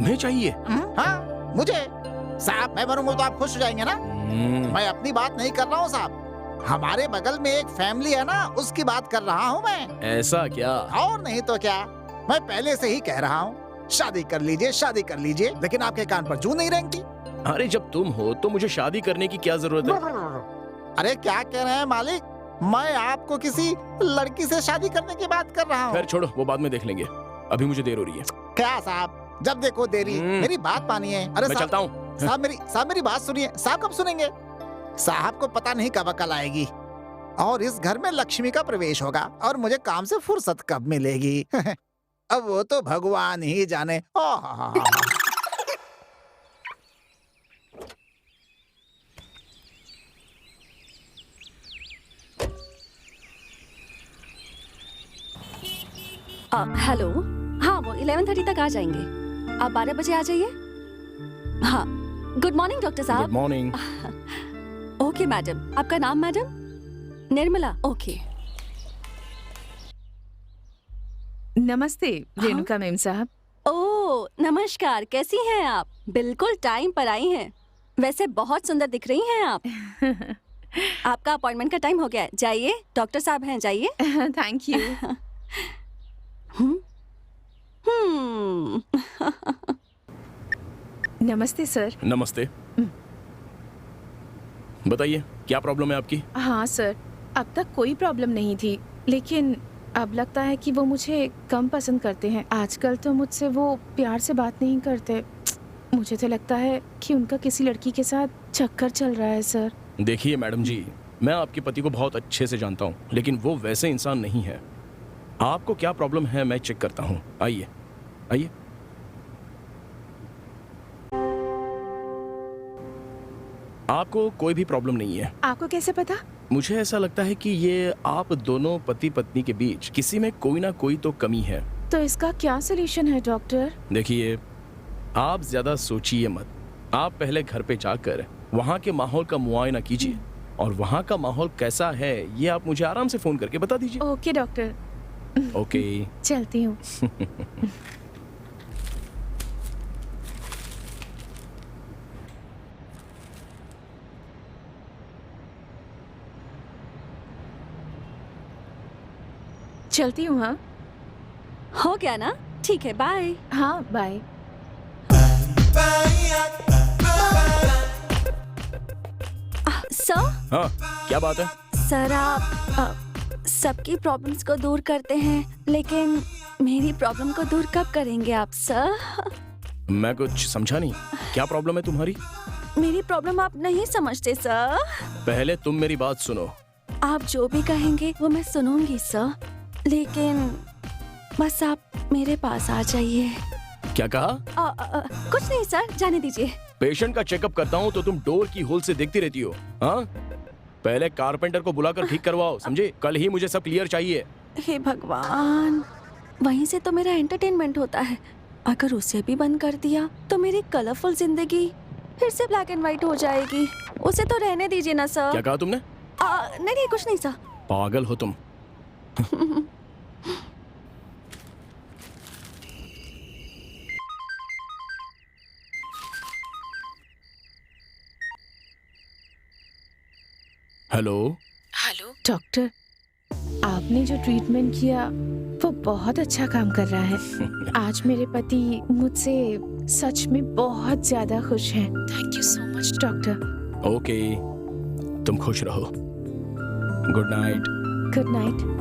तुम्हें चाहिए? हाँ मुझे। साहब मैं मरूंगा तो आप खुश हो जाएंगे ना? मैं अपनी बात नहीं कर रहा हूँ साहब, हमारे बगल में एक फैमिली है ना, उसकी बात कर रहा हूँ मैं। ऐसा क्या? और नहीं तो क्या, मैं पहले से ही कह रहा हूँ शादी कर लीजिए, शादी कर लीजिए, लेकिन आपके कान पर जू नहीं रेंगती। अरे जब तुम हो तो मुझे शादी करने की क्या जरूरत है? अरे क्या कह रहे हैं मालिक, मैं आपको किसी लड़की से शादी करने की बात कर रहा हूँ। खैर छोड़ो, वो बाद में देख लेंगे, अभी मुझे देर हो रही है। क्या साहब, जब देखो देरी। मेरी बात मानिए। अरे मैं चलता हूँ। साहब मेरी बात सुनिए। साहब कब सुनेंगे? साहब को पता नहीं कब अकल आएगी और इस घर में लक्ष्मी का प्रवेश होगा और मुझे काम से फुर्सत कब मिलेगी। अब वो तो भगवान ही जाने। हेलो, हाँ वो 11:30 तक आ जाएंगे। आप 12 बजे आ जाइए। हाँ, गुड मॉर्निंग डॉक्टर साहब। Good morning. ओके मैडम, आपका नाम मैडम? निर्मला। ओके। नमस्ते रेणुका मैम साहब। ओह नमस्कार, कैसी हैं आप? बिल्कुल टाइम पर आई हैं। वैसे बहुत सुंदर दिख रही हैं आप। आपका अपॉइंटमेंट का टाइम हो गया है, जाइए। डॉक्टर साहब हैं, जाइए। Thank you. नमस्ते सर। नमस्ते। बताइए क्या प्रॉब्लम है आपकी? हाँ सर, अब तक कोई प्रॉब्लम नहीं थी, लेकिन अब लगता है कि वो मुझे कम पसंद करते हैं। आजकल तो मुझसे वो प्यार से बात नहीं करते। मुझे तो लगता है कि उनका किसी लड़की के साथ चक्कर चल रहा है सर। देखिए मैडम जी, मैं आपके पति को बहुत अच्छे से जानता हूँ, लेकिन वो वैसे इंसान नहीं है। आपको क्या प्रॉब्लम है मैं चेक करता हूँ। आइए आइए। आपको कोई भी प्रॉब्लम नहीं है। आपको कैसे पता? मुझे ऐसा लगता है कि ये आप दोनों पति पत्नी के बीच किसी में कोई ना कोई तो कमी है। तो इसका क्या सलूशन है डॉक्टर? देखिए, आप ज्यादा सोचिए मत। आप पहले घर पे जाकर वहाँ के माहौल का मुआयना कीजिए और वहाँ का माहौल कैसा है ये आप मुझे आराम से फोन करके बता दीजिए। Okay doctor. ओके। चलती हूँ। चलती हूँ। हाँ हो गया ना? ठीक है, बाय। हाँ बाय। सर? हाँ क्या बात है? सर आप सबकी प्रॉब्लम्स को दूर करते हैं, लेकिन मेरी प्रॉब्लम को दूर कब करेंगे आप सर? मैं कुछ समझा नहीं, क्या प्रॉब्लम है तुम्हारी? मेरी प्रॉब्लम आप नहीं समझते सर। पहले तुम मेरी बात सुनो। आप जो भी कहेंगे वो मैं सुनूंगी सर, लेकिन बस आप मेरे पास आ जाइए। क्या कहा? कुछ नहीं सर, जाने दीजिए। पेशेंट का चेकअप करता हूँ तो तुम डोर की होल से देखती रहती हो। हाँ, पहले कारपेंटर को बुलाकर ठीक करवाओ, समझे? कल ही मुझे सब क्लियर चाहिए। हे भगवान, वहीं से तो मेरा एंटरटेनमेंट होता है। अगर उसे भी बंद कर दिया तो मेरी कलरफुल जिंदगी फिर से ब्लैक एंड व्हाइट हो जाएगी। उसे तो रहने दीजिए ना सर। क्या कहा तुमने? नहीं नहीं, कुछ नहीं सर। पागल हो तुम। हेलो। हेलो डॉक्टर, आपने जो ट्रीटमेंट किया वो बहुत अच्छा काम कर रहा है। आज मेरे पति मुझसे सच में बहुत ज्यादा खुश हैं। Thank you so much doctor. Okay, तुम खुश रहो। Good night. Good night.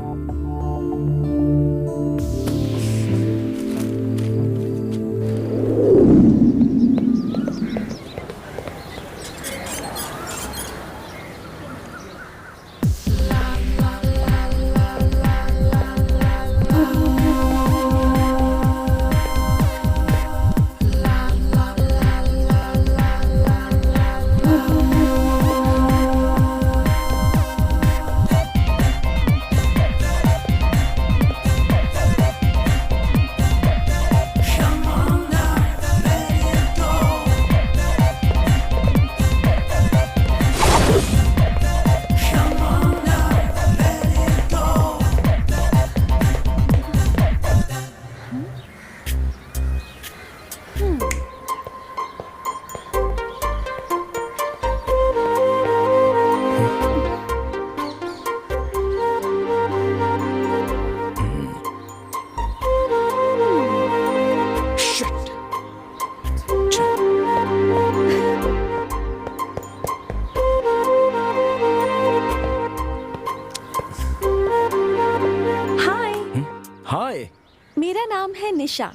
Nisha,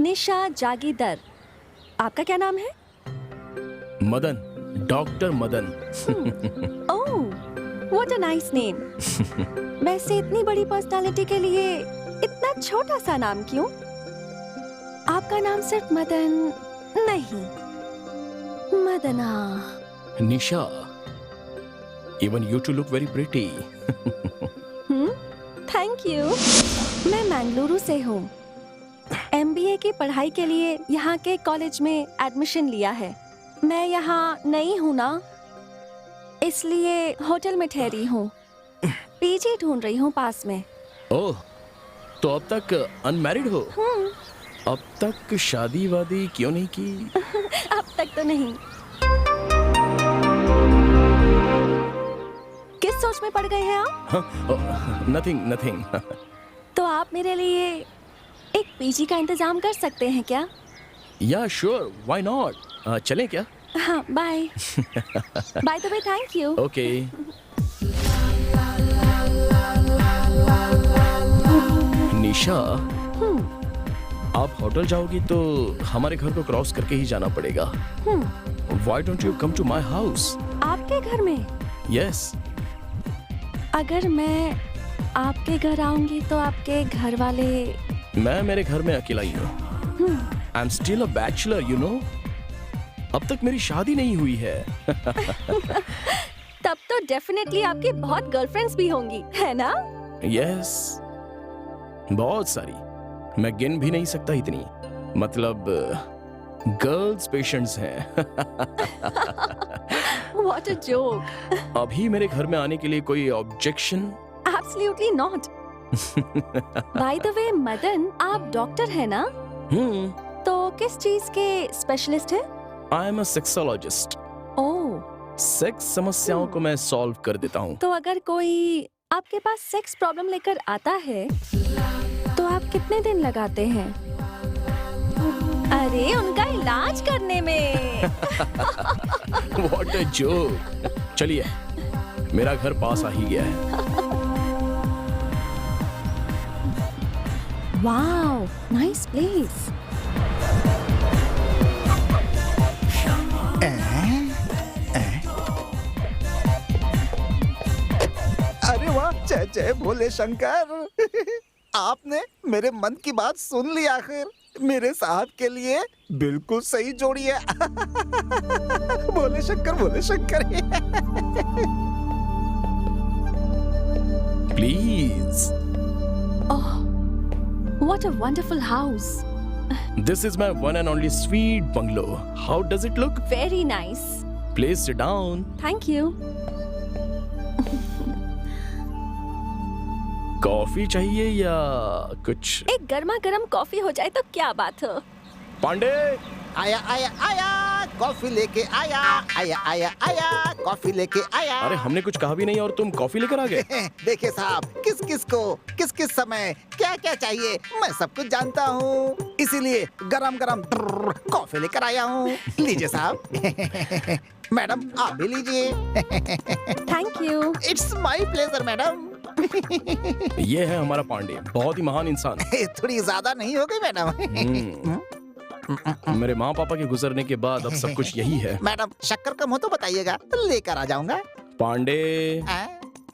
Nisha Jagidar. आपका क्या नाम है? Madan, doctor Madan. Oh, what a nice name. वैसे इतनी बड़ी पर्सनालिटी के लिए इतना छोटा सा नाम क्यों? आपका नाम सिर्फ मदन नहीं, मदना। निशा, even you two look very pretty. Thank you. मैं मंगलुरु से हूँ। MBA की पढ़ाई के लिए यहाँ के कॉलेज में एडमिशन लिया है। मैं यहाँ नई हूँ ना, इसलिए होटल में ठहरी हूँ। पीजी ढूंढ रही हूँ पास में। ओह, तो अब तक अनमैरिड हो? अब तक शादी वादी क्यों नहीं की? अब तक तो नहीं। किस सोच में पड़ गए हैं आप? Nothing nothing. तो आप मेरे लिए एक पीजी का इंतजाम कर सकते हैं क्या? या श्योर, व्हाई नॉट। चलें क्या? हाँ, bye. Bye the way, thank you. Okay. Nisha, आप होटल जाओगी तो हमारे घर को क्रॉस करके ही जाना पड़ेगा। Why don't you come to my house? आपके घर में? यस। अगर मैं आपके घर आऊंगी तो आपके घर वाले? मैं मेरे घर में अकेला ही हूँ। I am still a bachelor, you know. अब तक मेरी शादी नहीं हुई है। तब तो डेफिनेटली आपकी बहुत गर्लफ्रेंड्स भी होंगी, है ना? यस, बहुत सारी। मैं गिन भी नहीं सकता इतनी। मतलब गर्ल्स पेशेंट्स हैं। What a joke. अभी मेरे घर में आने के लिए कोई objection? Absolutely not. Bye the वे मदन, आप डॉक्टर हैं ना? तो किस चीज के स्पेशलिस्ट हैं? I am a sexologist. Oh, sex समस्याओं को मैं सॉल्व कर देता हूँ। तो अगर कोई आपके पास सेक्स प्रॉब्लम लेकर आता है तो आप कितने दिन लगाते हैं? अरे, उनका इलाज करने में। What a joke. चलिए, मेरा घर पास आ ही गया है। Wow, nice place. अरे वाह, जय जय भोले शंकर। आपने मेरे मन की बात सुन ली आखिर। मेरे साहब के लिए बिल्कुल सही जोड़ी है। Bhole Shankar, Bhole Shankar. Please. Oh, what a wonderful house. This is my one and only sweet bungalow. How does it look? Very nice. Please sit down. Thank you. Coffee चाहिए या कुछ? एक गर्मा गर्म कॉफी हो जाए तो क्या बात हो। पांडे, आया आया आया, कॉफी लेके आया। आया आया आया, कॉफी लेके आया। अरे हमने कुछ कहा भी नहीं और तुम कॉफी लेकर आ गए। देखिए साहब, किस किस को किस किस समय क्या क्या चाहिए मैं सब कुछ जानता हूँ, इसीलिए गरम गरम कॉफी लेकर आया हूँ। लीजिए साहब। मैडम आप भी लीजिए। Thank you. It's my pleasure madam. ये है हमारा पांडे, बहुत ही महान इंसान। थोड़ी ज्यादा नहीं हो गई मैडम? मेरे माँ पापा के गुजरने के बाद अब सब कुछ यही है। मैडम शक्कर कम हो तो बताइएगा, तो लेकर आ जाऊंगा। पांडे, आ?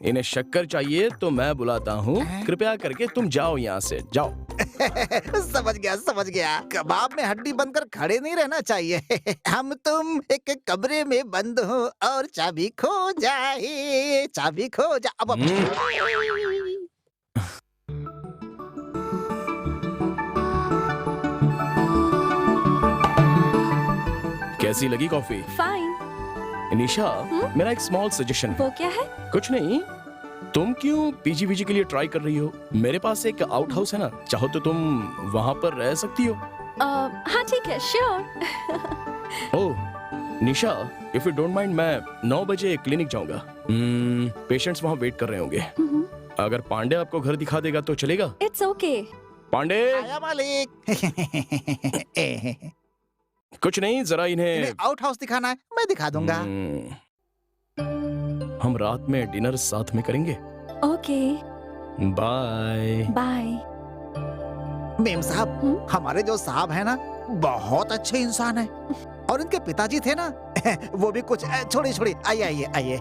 इन्हें शक्कर चाहिए तो मैं बुलाता हूँ। कृपया करके तुम जाओ यहाँ से, जाओ। समझ गया समझ गया। कबाब में हड्डी बनकर खड़े नहीं रहना चाहिए। हम तुम एक कमरे में बंद हो और चाबी खो जाए, चाबी खो जा। अब कैसी लगी कॉफी? फाइन। निशा, मेरा एक स्मॉल सजेशन है। वो क्या है? कुछ नहीं, तुम क्यों पीजीवीजी के लिए ट्राई कर रही हो? मेरे पास एक आउट हाउस है ना, चाहो तो तुम वहाँ पर रह सकती हो। हाँ ठीक है, sure. Oh Nisha, if you don't mind, मैं 9 बजे क्लिनिक जाऊंगा। पेशेंट्स वहाँ वेट कर रहे होंगे। अगर पांडे आपको घर दिखा देगा तो चलेगा? It's okay. पांडे, आया मालिक। कुछ नहीं, जरा इन्हें इन्हें आउट हाउस दिखाना है, मैं दिखा दूंगा। हम रात में डिनर साथ में करेंगे। Okay, bye. बाय। मेम साहब, हमारे जो साहब है ना, बहुत अच्छे इंसान है। और इनके पिताजी थे ना, वो भी कुछ छोड़िए छोड़िए, आइए आइए आइए।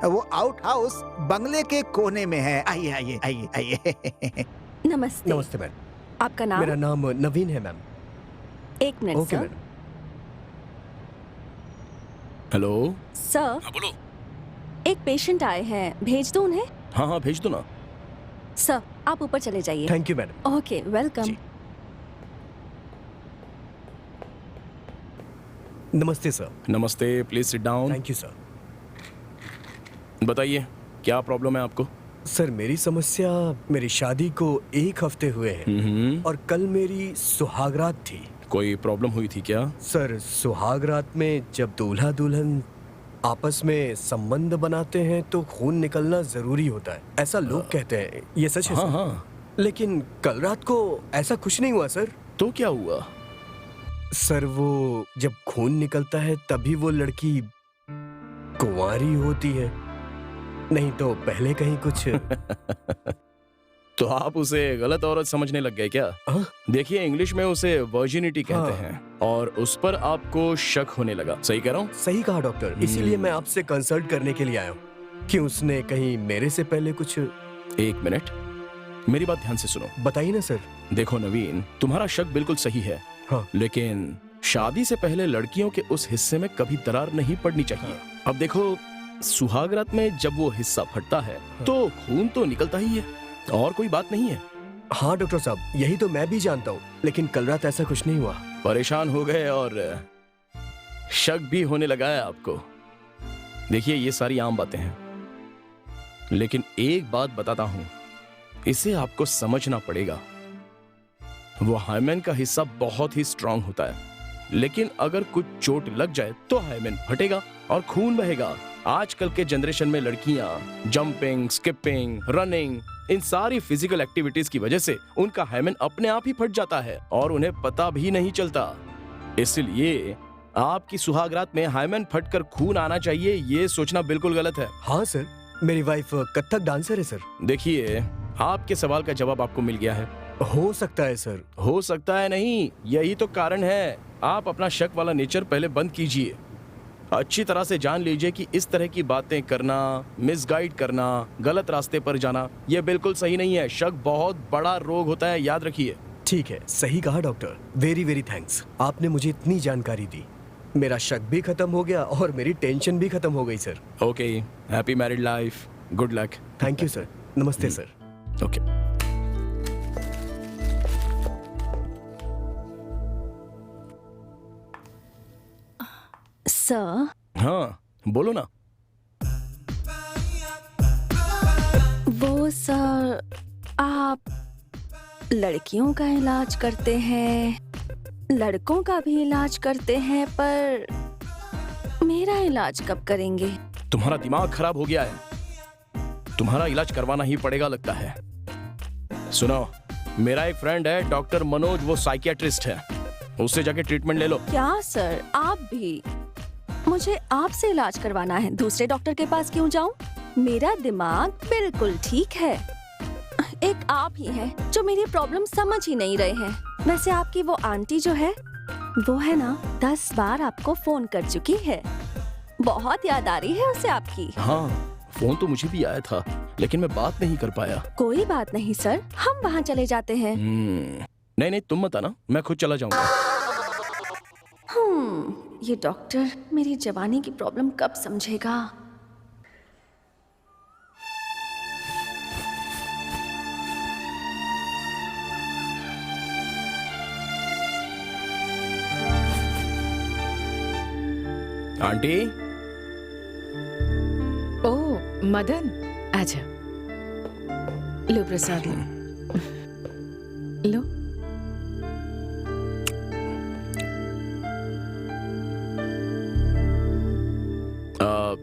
वो आउट हाउस बंगले के कोने में है। आइए आइए आइए आइए। नमस्ते। नमस्ते मैम। आपका नाम? मेरा नाम नवीन है मैम। एक minute okay sir. Madam. Hello. Sir, हाँ बोलो। एक पेशेंट आए हैं, भेज दो उन्हें? हाँ हाँ भेज दो ना। सर, आप ऊपर चले जाइए। Thank you madam. Okay, welcome. जी। नमस्ते सर। नमस्ते, please sit down. Thank you sir. बताइए क्या प्रॉब्लम है आपको? सर मेरी समस्या, मेरी शादी को 1 हफ्ते हुए हैं और कल मेरी सुहागरात थी। कोई प्रॉब्लम हुई थी क्या? सर सुहागरात में जब दूल्हा दुल्हन आपस में संबंध बनाते हैं तो खून निकलना जरूरी होता है, ऐसा लोग कहते हैं। ये सच है हाँ सर? हाँ। लेकिन कल रात को ऐसा कुछ नहीं हुआ सर। तो क्या हुआ? सर वो जब खून निकलता है तभी वो लड़की कुंवारी होती है, नहीं तो पहले कहीं कुछ। तो आप उसे गलत औरत समझने लग गए क्या? हाँ? देखिए इंग्लिश में उसे वर्जिनिटी कहते हाँ। हैं और उस पर आपको शक होने लगा। सही कह रहा हूँ? सही कहा डॉक्टर, इसीलिए मैं आपसे कंसल्ट करने के लिए आया हूँ कि उसने कहीं मेरे से पहले कुछ। एक मिनट, मेरी बात ध्यान से सुनो। बताइए ना सर। देखो नवीन, तुम्हारा शक बिल्कुल सही है, हाँ। लेकिन शादी से पहले लड़कियों के उस हिस्से में कभी दरार नहीं पड़नी चाहिए। अब देखो, सुहागरात में जब वो हिस्सा फटता है तो खून तो निकलता ही है और कोई बात नहीं है। हाँ डॉक्टर साहब, यही तो मैं भी जानता हूँ, लेकिन कल रात ऐसा कुछ नहीं हुआ। परेशान हो गए और शक भी होने लगा है आपको। देखिए ये सारी आम बातें हैं, लेकिन एक बात बताता हूं, इसे आपको समझना पड़ेगा। वो हाइमेन का हिस्सा बहुत ही स्ट्रांग होता है, लेकिन अगर कुछ चोट लग जाए तो हाइमेन फटेगा और खून बहेगा। आजकल के जनरेशन में लड़कियां जंपिंग, स्किपिंग, रनिंग, इन सारी फिजिकल एक्टिविटीज की वजह से उनका हाइमेन अपने आप ही फट जाता है और उन्हें पता भी नहीं चलता। इसलिए आपकी सुहागरात में हाइमेन फटकर खून आना चाहिए, ये सोचना बिल्कुल गलत है। हाँ सर, मेरी वाइफ कथक डांसर है सर। देखिए, आपके सवाल का जवाब आपको मिल गया है। हो सकता है सर। हो सकता है नहीं, यही तो कारण है। आप अपना शक वाला नेचर पहले बंद कीजिए। अच्छी तरह से जान लीजिए कि इस तरह की बातें करना, मिसगाइड करना, गलत रास्ते पर जाना, यह बिल्कुल सही नहीं है। शक बहुत बड़ा रोग होता है, याद रखिए। ठीक है, सही कहा डॉक्टर। वेरी वेरी थैंक्स, आपने मुझे इतनी जानकारी दी। मेरा शक भी खत्म हो गया और मेरी टेंशन भी खत्म हो गई sir. Okay, happy married life, good luck. Thank you sir. नमस्ते सर। ओके। सर, हाँ बोलो ना। वो सर, आप लड़कियों का इलाज करते हैं, लड़कों का भी इलाज करते हैं, पर मेरा इलाज कब करेंगे? तुम्हारा दिमाग खराब हो गया है, तुम्हारा इलाज करवाना ही पड़ेगा लगता है। सुनो, मेरा एक फ्रेंड है डॉक्टर मनोज, वो साइकियाट्रिस्ट है, उससे जाके ट्रीटमेंट ले लो। क्या सर, आप भी? मुझे आपसे इलाज करवाना है, दूसरे डॉक्टर के पास क्यों जाऊं? मेरा दिमाग बिल्कुल ठीक है। एक आप ही हैं जो मेरी प्रॉब्लम समझ ही नहीं रहे हैं। वैसे आपकी वो आंटी जो है, वो है ना, 10 बार आपको फोन कर चुकी है। बहुत याद आ रही है उसे आपकी। हाँ, फोन तो मुझे भी आया था, लेकिन मैं बात नहीं कर पाया। कोई बात नहीं सर, हम वहाँ चले जाते हैं। नहीं नहीं, तुम मत आना, मैं खुद चला जाऊंगा। ये डॉक्टर मेरी जवानी की प्रॉब्लम कब समझेगा? आंटी। ओह मदन, आजा। लो प्रसाद लो। लो।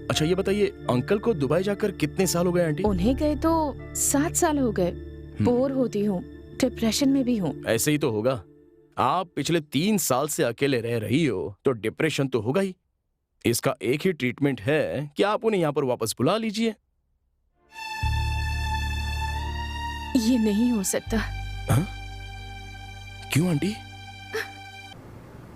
अच्छा ये बताइए, अंकल को दुबई जाकर कितने साल हो गए आंटी? उन्हें गए तो 7 साल हो गए। बोर होती हूँ, डिप्रेशन में भी हूँ। ऐसे ही तो होगा। आप पिछले 3 साल से अकेले रह रही हो तो डिप्रेशन तो होगा ही। इसका एक ही ट्रीटमेंट है कि आप उन्हें यहाँ पर वापस बुला लीजिए। ये नहीं हो सकता। हाँ? क्यों आंटी?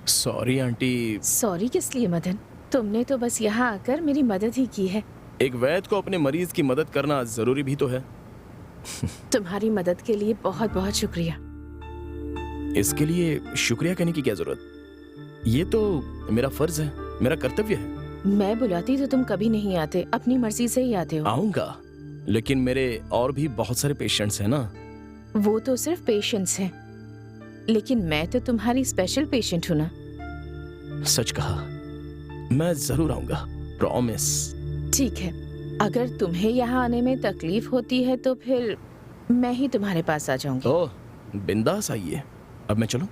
Sorry aunty. सॉरी किस लिए मदन? तुमने तो बस यहाँ आकर मेरी मदद ही की है। एक वैद्य को अपने मरीज की मदद करना जरूरी भी तो है। तुम्हारी मदद के लिए बहुत बहुत शुक्रिया। इसके लिए शुक्रिया कहने की क्या जरूरत? ये तो मेरा फर्ज है, मेरा कर्तव्य है। मैं बुलाती तो तुम कभी नहीं आते, अपनी मर्जी से ही आते हो। आऊंगा, लेकिन मेरे और भी बहुत सारे पेशेंट्स हैं ना। वो तो सिर्फ पेशेंट्स हैं, लेकिन मैं तो तुम्हारी स्पेशल पेशेंट हूँ ना। सच कहा, मैं जरूर आऊंगा, प्रॉमिस। ठीक है, अगर तुम्हें यहाँ आने में तकलीफ होती है तो फिर मैं ही तुम्हारे पास आ जाऊंगी। ओह, बिंदास आइए। अब मैं चलूं?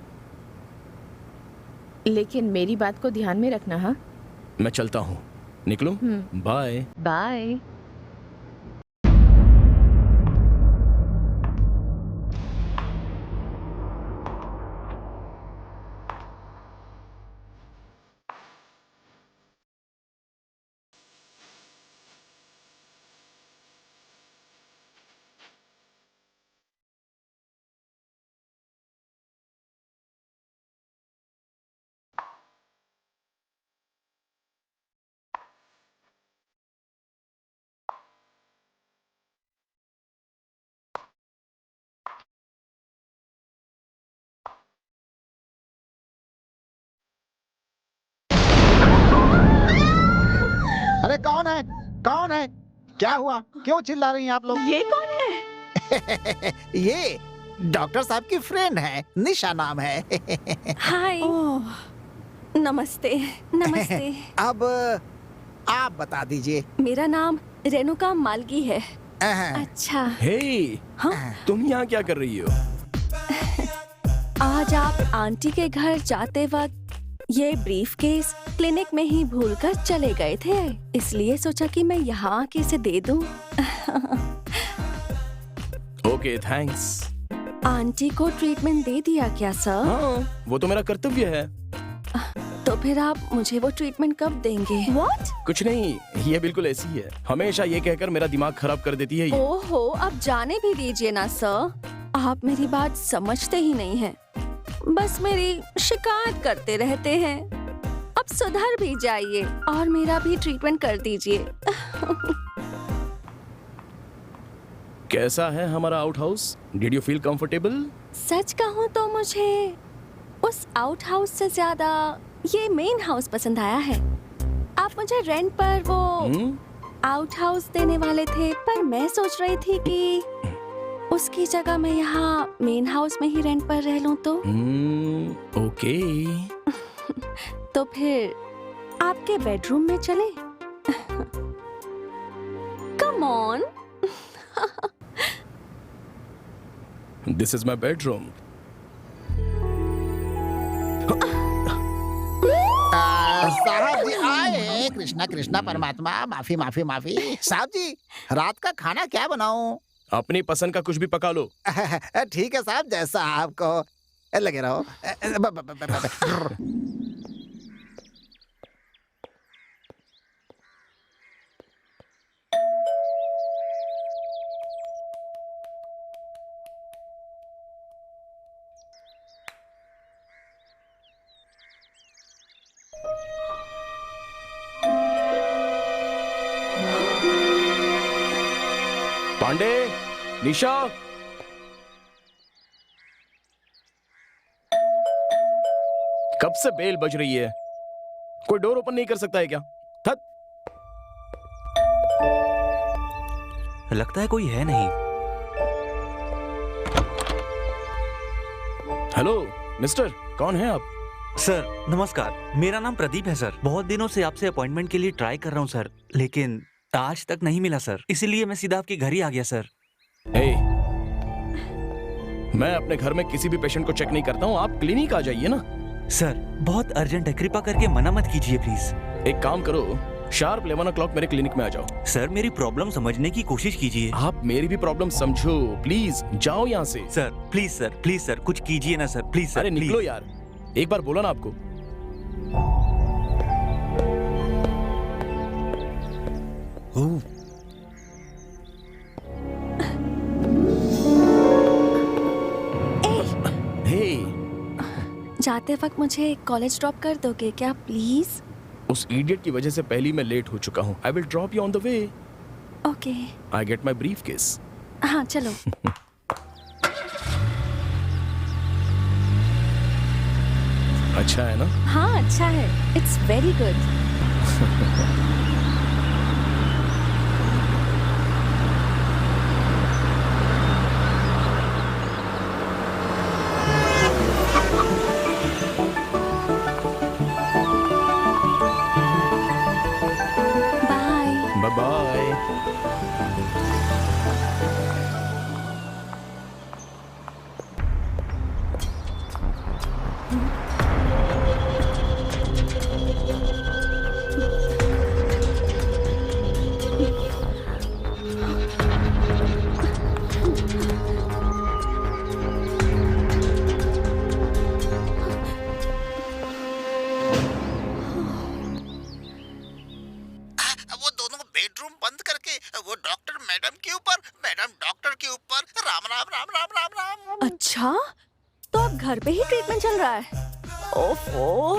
लेकिन मेरी बात को ध्यान में रखना। हाँ, मैं चलता हूँ, निकलूं? बाय। बाय। अरे कौन है? कौन है? क्या हुआ? क्यों चिल्ला रही हैं आप लोग? ये कौन है? ये डॉक्टर साहब की फ्रेंड है, निशा नाम है। हाय। नमस्ते। नमस्ते। अब आप बता दीजिए। मेरा नाम रेणुका मालगी है। अहं, अच्छा, हे, हाँ? तुम यहाँ क्या कर रही हो? आज आप आंटी के घर जाते वक्त ये ब्रीफकेस क्लिनिक में ही भूलकर चले गए थे, इसलिए सोचा कि मैं यहाँ आके इसे दे दूं। Okay, thanks. आंटी को ट्रीटमेंट दे दिया क्या सर? हाँ, वो तो मेरा कर्तव्य है। तो फिर आप मुझे वो ट्रीटमेंट कब देंगे? What? कुछ नहीं, ये बिल्कुल ऐसी ही है। हमेशा ये कहकर मेरा दिमाग खराब कर देती है ये। ओहो, अब जाने भी दीजिए ना सर। आप मेरी बात समझते ही नहीं हैं। बस मेरी शिकायत करते रहते हैं। अब सुधर भी जाइए और मेरा भी ट्रीटमेंट कर दीजिए। कैसा है हमारा out house? Did you feel comfortable? सच कहूँ तो मुझे उस आउट हाउस से ज्यादा ये मेन हाउस पसंद आया है। आप मुझे रेंट पर वो आउट हाउस देने वाले थे, पर मैं सोच रही थी कि उसकी जगह मैं यहाँ मेन हाउस में ही रेंट पर रह लूं तो। ओके। तो फिर आपके बेडरूम में चले? Come on. This is my bedroom. साहब जी आए। कृष्णा कृष्णा परमात्मा, माफी माफी माफी। साहब जी, रात का खाना क्या बनाऊं? अपनी पसंद का कुछ भी पका लो। ठीक है साहब, जैसा आपको लगे रहो। पांडे, निशा, कब से बेल बज रही है? कोई डोर ओपन नहीं कर सकता है क्या? हट। लगता है कोई है नहीं। हेलो मिस्टर, कौन है आप? सर नमस्कार, मेरा नाम प्रदीप है सर। बहुत दिनों से आपसे अपॉइंटमेंट के लिए ट्राई कर रहा हूँ सर, लेकिन आज तक नहीं मिला सर, इसीलिए मैं सीधा आपके घर ही आ गया सर। मैं अपने घर में किसी भी पेशेंट को चेक नहीं करता हूँ, आप क्लिनिक आ जाइए ना। सर बहुत अर्जेंट है, कृपा करके मना मत कीजिए प्लीज। एक काम करो, शार्प 11 o'clock मेरे क्लिनिक में आ जाओ। सर मेरी प्रॉब्लम समझने की कोशिश कीजिए। आप मेरी भी प्रॉब्लम समझो, प्लीज जाओ यहाँ से। सर प्लीज सर कुछ कीजिए ना सर, प्लीज सर। अरे प्लीज। निकलो यार, एक बार बोला ना आपको। ओह, हे, जाते वक्त मुझे कॉलेज ड्रॉप कर दोगे क्या प्लीज? उस इडियट की वजह से पहले ही मैं लेट हो चुका हूँ। I will drop you on the way. Okay. I get my briefcase. हाँ चलो। अच्छा है ना? हाँ अच्छा है, it's very good. Bye. Bye bye. वो दोनों बेडरूम बंद करके वो डॉक्टर मैडम के ऊपर, मैडम डॉक्टर के ऊपर। राम राम राम राम राम राम। अच्छा, तो अब घर पे ही ट्रीटमेंट चल रहा है? ओफो,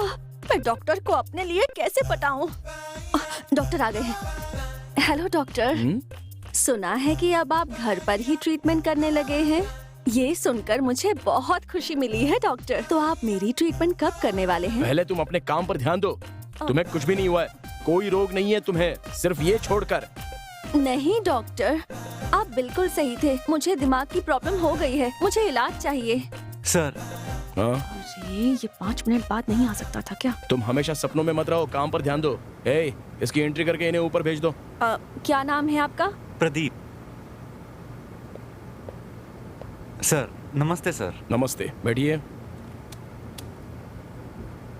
मैं डॉक्टर को अपने लिए कैसे पटाऊं? डॉक्टर आ गए हैं। हेलो डॉक्टर, सुना है कि अब आप घर पर ही ट्रीटमेंट करने लगे हैं। ये सुनकर मुझे बहुत खुशी मिली है डॉक्टर। तो आप मेरी ट्रीटमेंट कब करने वाले हैं? पहले तुम अपने काम पर ध्यान दो। तुम्हें कुछ भी नहीं हुआ है, कोई रोग नहीं है तुम्हें, सिर्फ ये छोड़कर। नहीं डॉक्टर, आप बिल्कुल सही थे। मुझे दिमाग की प्रॉब्लम हो गई है, मुझे इलाज चाहिए। सर हाँ? अरे ये 5 मिनट बाद नहीं आ सकता था क्या? तुम हमेशा सपनों में मत रहो, काम पर ध्यान दो। ए, इसकी एंट्री करके इन्हें ऊपर भेज दो। क्या नाम है आपका? प्रदीप। सर नमस्ते सर। नमस्ते, बैठिए।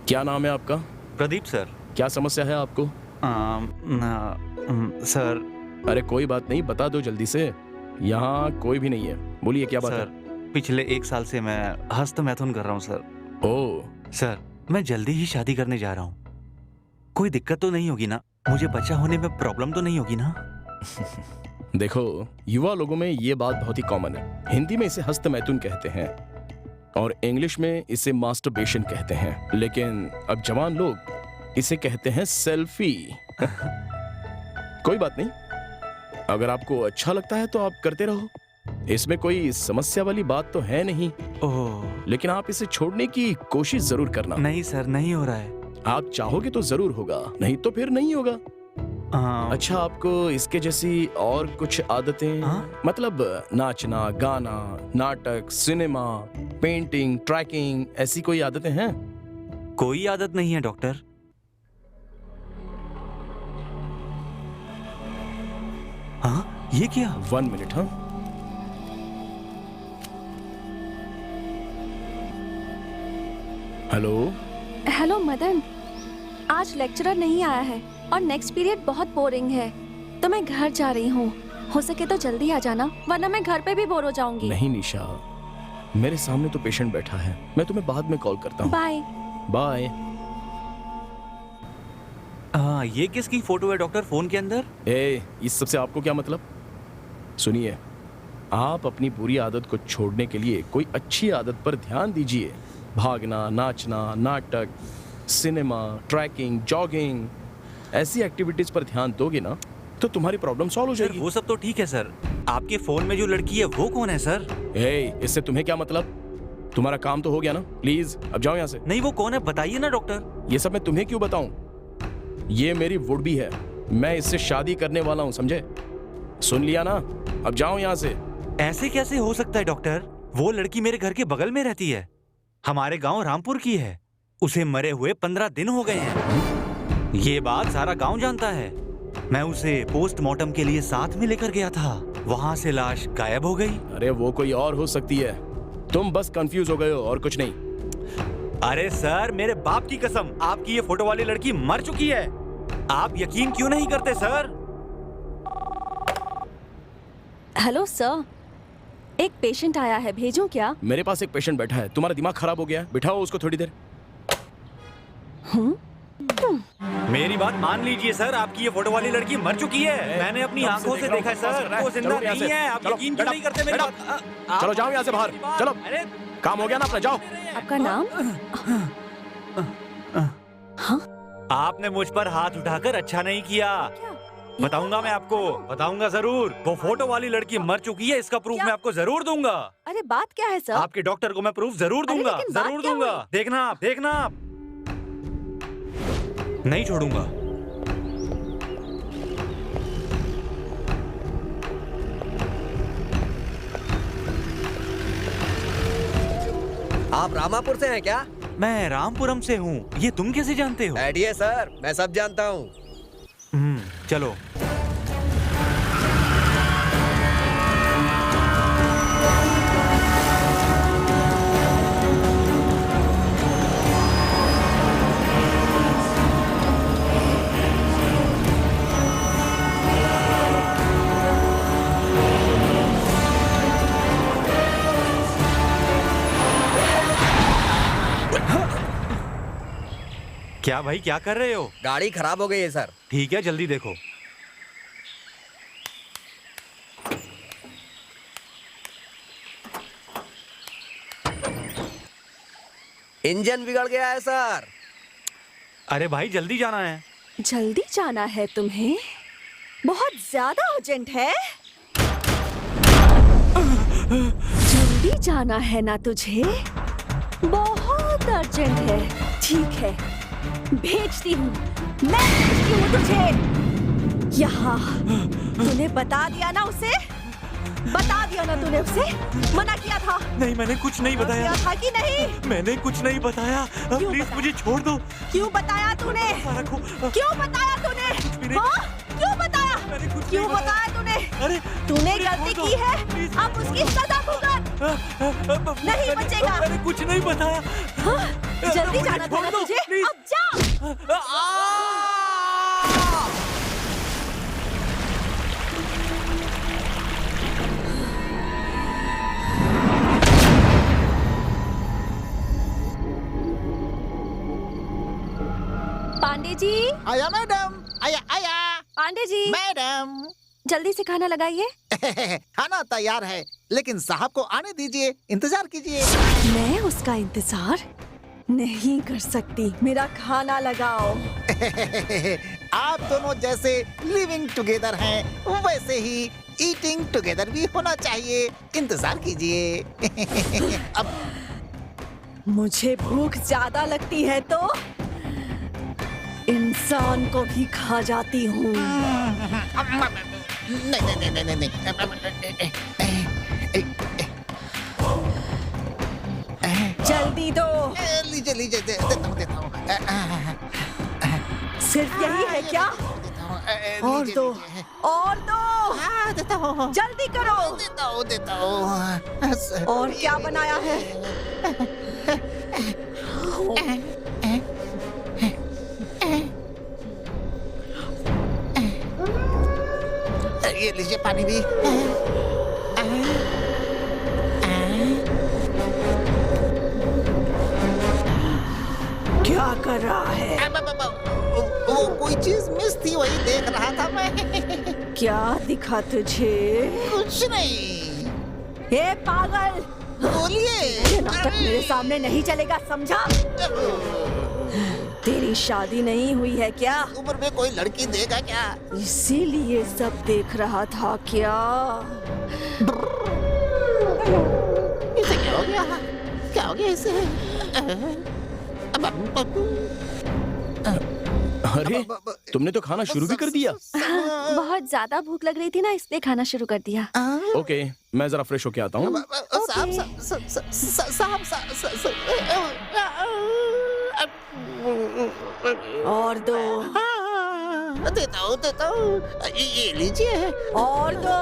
क्या नाम है आपका? प्रदीप सर। क्या समस्या है आपको? सर अरे कोई बात नहीं, बता दो जल्दी से। यहाँ कोई भी नहीं है, बोलिए क्या बात सर पिछले 1 साल से मैं हस्तमैथुन कर रहा हूँ सर। है? ओ, सर मैं जल्दी ही शादी करने जा रहा हूँ। कोई दिक्कत तो नहीं होगी ना? मुझे बच्चा होने में प्रॉब्लम तो नहीं होगी ना? देखो, युवा लोगों में ये बात बहुत ही कॉमन है। हिंदी में इसे हस्तमैथुन कहते हैं और इंग्लिश में इसे मास्टरबेशन कहते हैं, लेकिन अब जवान लोग इसे कहते हैं सेल्फी। कोई बात नहीं, अगर आपको अच्छा लगता है तो आप करते रहो, इसमें कोई समस्या वाली बात तो है नहीं। ओह लेकिन आप इसे छोड़ने की कोशिश जरूर करना। नहीं सर, नहीं हो रहा है। आप चाहोगे तो जरूर होगा, नहीं तो फिर नहीं होगा। अच्छा, आपको इसके जैसी और कुछ आदतें, मतलब नाचना, गाना, नाटक, सिनेमा, पेंटिंग, ट्रैकिंग, ऐसी कोई आदतें हैं? कोई आदत नहीं है डॉक्टर। हाँ, ये क्या? 1 मिनट। हाँ, हेलो। हेलो मदन, आज लेक्चरर नहीं आया है और नेक्स्ट पीरियड बहुत बोरिंग है, तो मैं घर जा रही हूँ। हो सके तो जल्दी आ जाना, वरना मैं घर पे भी बोर हो जाऊंगी। नहीं निशा, मेरे सामने तो पेशेंट बैठा है, मैं तुम्हें बाद में कॉल करता हूँ। बाय। बाय। ये किसकी फोटो है डॉक्टर फोन के अंदर? इस सब से आपको क्या मतलब? सुनिए, आप अपनी बुरी आदत को छोड़ने के लिए कोई अच्छी आदत पर ध्यान दीजिए। भागना, नाचना, नाटक, सिनेमा, ट्रैकिंग, जॉगिंग, ऐसी एक्टिविटीज पर ध्यान दोगे ना तो तुम्हारी प्रॉब्लम सॉल्व हो सर जाएगी। वो सब तो ठीक है सर, आपके फोन में जो लड़की है वो कौन है सर? इससे तुम्हें क्या मतलब? तुम्हारा काम तो हो गया ना, प्लीज अब जाओ यहाँ से। नहीं, वो कौन है बताइए ना डॉक्टर। ये सब मैं तुम्हें क्यों बताऊं? ये मेरी वुड भी है, मैं इससे शादी करने वाला हूँ, समझे? सुन लिया ना, अब जाओ यहाँ से। ऐसे कैसे हो सकता है डॉक्टर? वो लड़की मेरे घर के बगल में रहती है, हमारे गांव रामपुर की है। उसे मरे हुए 15 दिन हो गए हैं। ये बात सारा गांव जानता है। मैं उसे पोस्टमार्टम के लिए साथ में लेकर गया था, वहां से लाश गायब हो गई। अरे वो कोई और हो सकती है, तुम बस कंफ्यूज हो गए हो और कुछ नहीं। अरे सर, मेरे बाप की कसम, आपकी ये फोटो वाली लड़की मर चुकी है। आप यकीन क्यों नहीं करते सर? हेलो सर, एक पेशेंट आया है, भेजूं क्या? मेरे पास एक पेशेंट बैठा है, तुम्हारा दिमाग खराब हो गया है, बिठाओ उसको थोड़ी देर। मेरी बात मान लीजिए सर, आपकी ये फोटो वाली लड़की मर चुकी है। मैंने अपनी आंखों से देखा है सर, वो जिंदा नहीं है। आप यकीन क्यों नहीं करते मेरी बात? चलो जाओ यहाँ से बाहर, चलो। अरे काम हो गया ना अपना, जाओ। आपका नाम? हाँ? आपने मुझ पर हाथ उठाकर अच्छा नहीं किया। क्या? बताऊंगा मैं आपको, बताऊंगा जरूर। वो फोटो वाली लड़की मर चुकी है, इसका प्रूफ क्या? मैं आपको जरूर दूंगा। अरे बात क्या है सर? आपके डॉक्टर को मैं प्रूफ जरूर अरे दूंगा, लेकिन बात जरूर क्या दूंगा। हुई? देखना आप, देखना आप। नहीं छोड़ूंगा। आप रामापुर से हैं क्या? मैं रामपुरम से हूँ, ये तुम कैसे जानते हो? बैठिए सर, मैं सब जानता हूँ। चलो। क्या भाई, क्या कर रहे हो? गाड़ी खराब हो गई है सर। ठीक है, जल्दी देखो। इंजन बिगड़ गया है सर। अरे भाई, जल्दी जाना है। जल्दी जाना है तुम्हें? बहुत ज्यादा अर्जेंट है? जल्दी जाना है ना तुझे? बहुत अर्जेंट है। ठीक है, भेजती हूँ, मैं भेजती हूँ तुझे यहाँ। तूने बता दिया ना उसे? बता दिया ना तूने उसे? मना किया था? नहीं, मैंने कुछ नहीं बताया। किया था कि नहीं? मैंने कुछ नहीं बताया। क्यों प्लीज बताया? मुझे छोड़ दो। क्यों बताया तूने? सारा को क्यों बताया तूने? भी नहीं। हाँ? क्यों बताया? मैंने कुछ क्यों नहीं बताया तूने? अरे तूने मुझे गलती छोड़ दो। की है, प्लीज। अब उसकी सजा भुगत। नहीं बचेगा। मैंने कुछ नहीं बताया। हाँ? जल्दी मुझे जाना था छोड़ ना दो, तुझे? प्लीज। अब जा। पांडे जी, आया मैडम, आया आया पांडे जी, मैडम। जल्दी से खाना लगाइए। खाना तैयार है, लेकिन साहब को आने दीजिए, इंतजार कीजिए। मैं उसका इंतजार नहीं कर सकती। मेरा खाना लगाओ। आप दोनों जैसे लिविंग टुगेदर हैं, वैसे ही ईटिंग टुगेदर भी होना चाहिए। इंतजार कीजिए। अब मुझे भूख ज्यादा लगती है तो इंसान को भी खा जाती हूँ। नहीं नहीं नहीं नहीं नहीं। जल्दी दो। लीजिए लीजिए, देता हूँ। सिर्फ यही है क्या? और दो, और दो। देता हूँ, जल्दी करो। देता हूँ। और क्या बनाया है? ये लीजिए पानी भी। क्या कर रहा है? वो कोई चीज मिस थी, वही देख रहा था मैं। क्या दिखा तुझे? कुछ नहीं। हे पागल, बोलिए। ये नाटक मेरे सामने नहीं चलेगा, समझा? तेरी शादी नहीं हुई है क्या? उम्र में कोई लड़की देगा क्या? इसीलिए सब देख रहा था क्या? इसे क्या हो गया? क्या हो गया इसे? अरे, तुमने तो खाना शुरू भी कर दिया। बहुत ज्यादा भूख लग रही थी ना, इसलिए खाना शुरू कर दिया। ओके, मैं जरा फ्रेश होके आता हूँ। और दो, देता हूँ। ये लीजिए। और दो,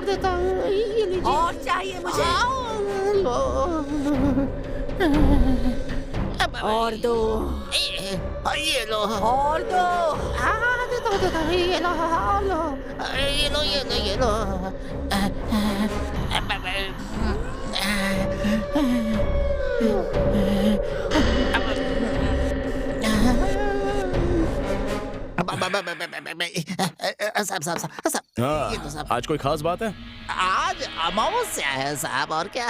देता हूँ। ये लीजिए। और चाहिए मुझे। लो। और दो, ये लो। और दो। देता हूँ। ये लो। ये लो। साहब ये तो हाँ, साहब आज कोई खास बात है? आज अमावस्या है साहब, और क्या?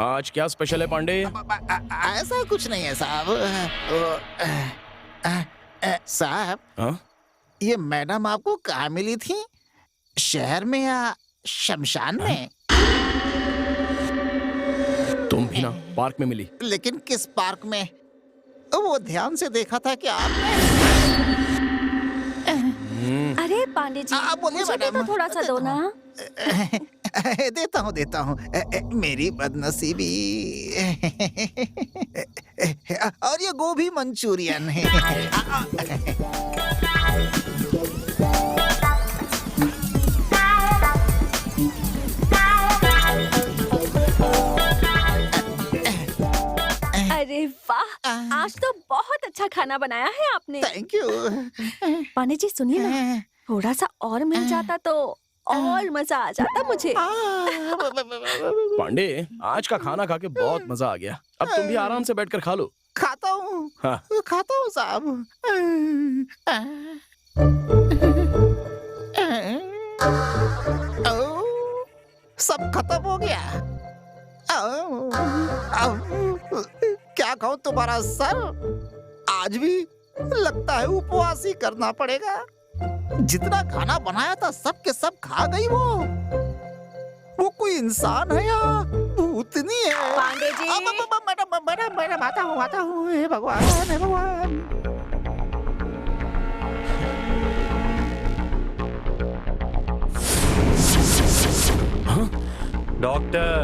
आज क्या स्पेशल है पांडे? ऐसा कुछ नहीं है साहब। साहब हाँ? ये मैडम आपको कहाँ मिली थी, शहर में या शमशान में? तुम भी ना पार्क में मिली। लेकिन किस पार्क में? वो ध्यान से देखा था कि आपने। अरे पांडे जी, बोलिए मुझे भी मैडम। तो थोड़ा सा दो ना। देता हूँ मेरी बदनसीबी। और ये गोभी मंचूरियन है। अरे वाह, आज तो बहुत अच्छा खाना बनाया है आपने। Thank you. पांडे जी सुनिए ना, थोड़ा सा और मिल जाता तो और मजा आ जाता मुझे। पांडे, आज का खाना खा के बहुत मजा आ गया। अब तुम भी आराम से बैठकर खा लो। खाता हूँ, हाँ। खाता हूँ साहब। सब खत्म हो गया। क्या कहूँ तुम्हारा सर, आज भी लगता है उपवास ही करना पड़ेगा। जितना खाना बनाया था सब के सब खा गई वो कोई इंसान है या भूतनी है? पांडे जी। मैडम आता हूँ। हे भगवान, हे भगवान। डॉक्टर,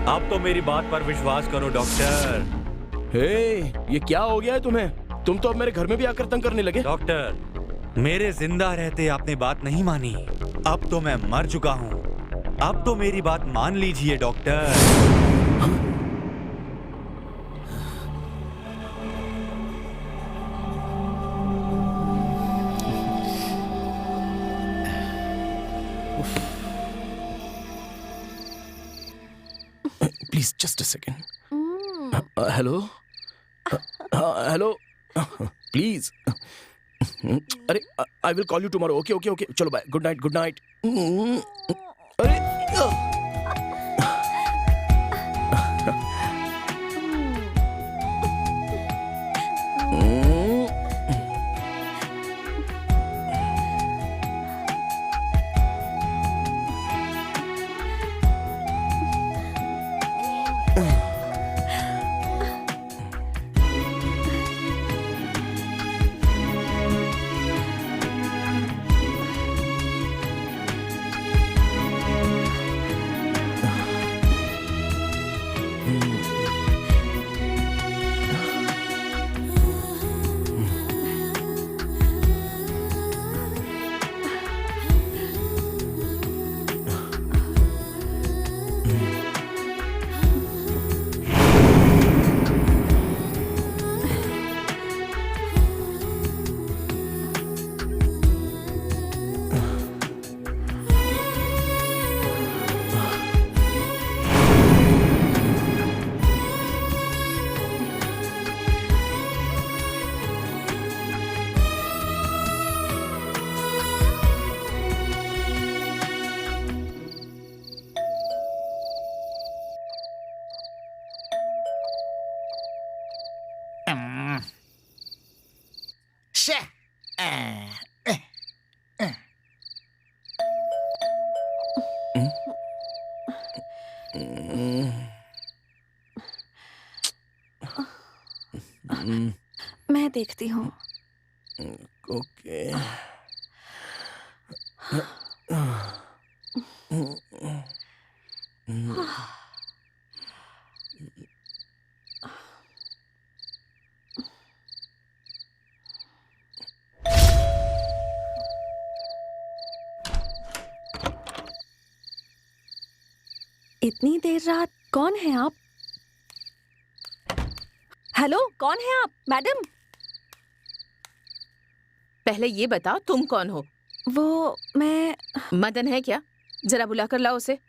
अब तो मेरी बात पर विश्वास करो डॉक्टर। हे, ये क्या हो गया है तुम्हें? तुम तो अब मेरे घर में भी आकर तंग करने लगे। डॉक्टर, मेरे जिंदा रहते आपने बात नहीं मानी। अब तो मैं मर चुका हूँ। अब तो मेरी बात मान लीजिए doctor. Please just a second. Hello, hello, please. अरे, I will call you tomorrow. Okay okay okay, चलो bye, good night, good night. अरे, शे, मैं देखती हूँ। ओके। इतनी देर रात, कौन है आप? हेलो, कौन है आप? मैडम। पहले ये बताओ तुम कौन हो? वो मैं मदन है क्या? जरा बुला कर लाओ उसे।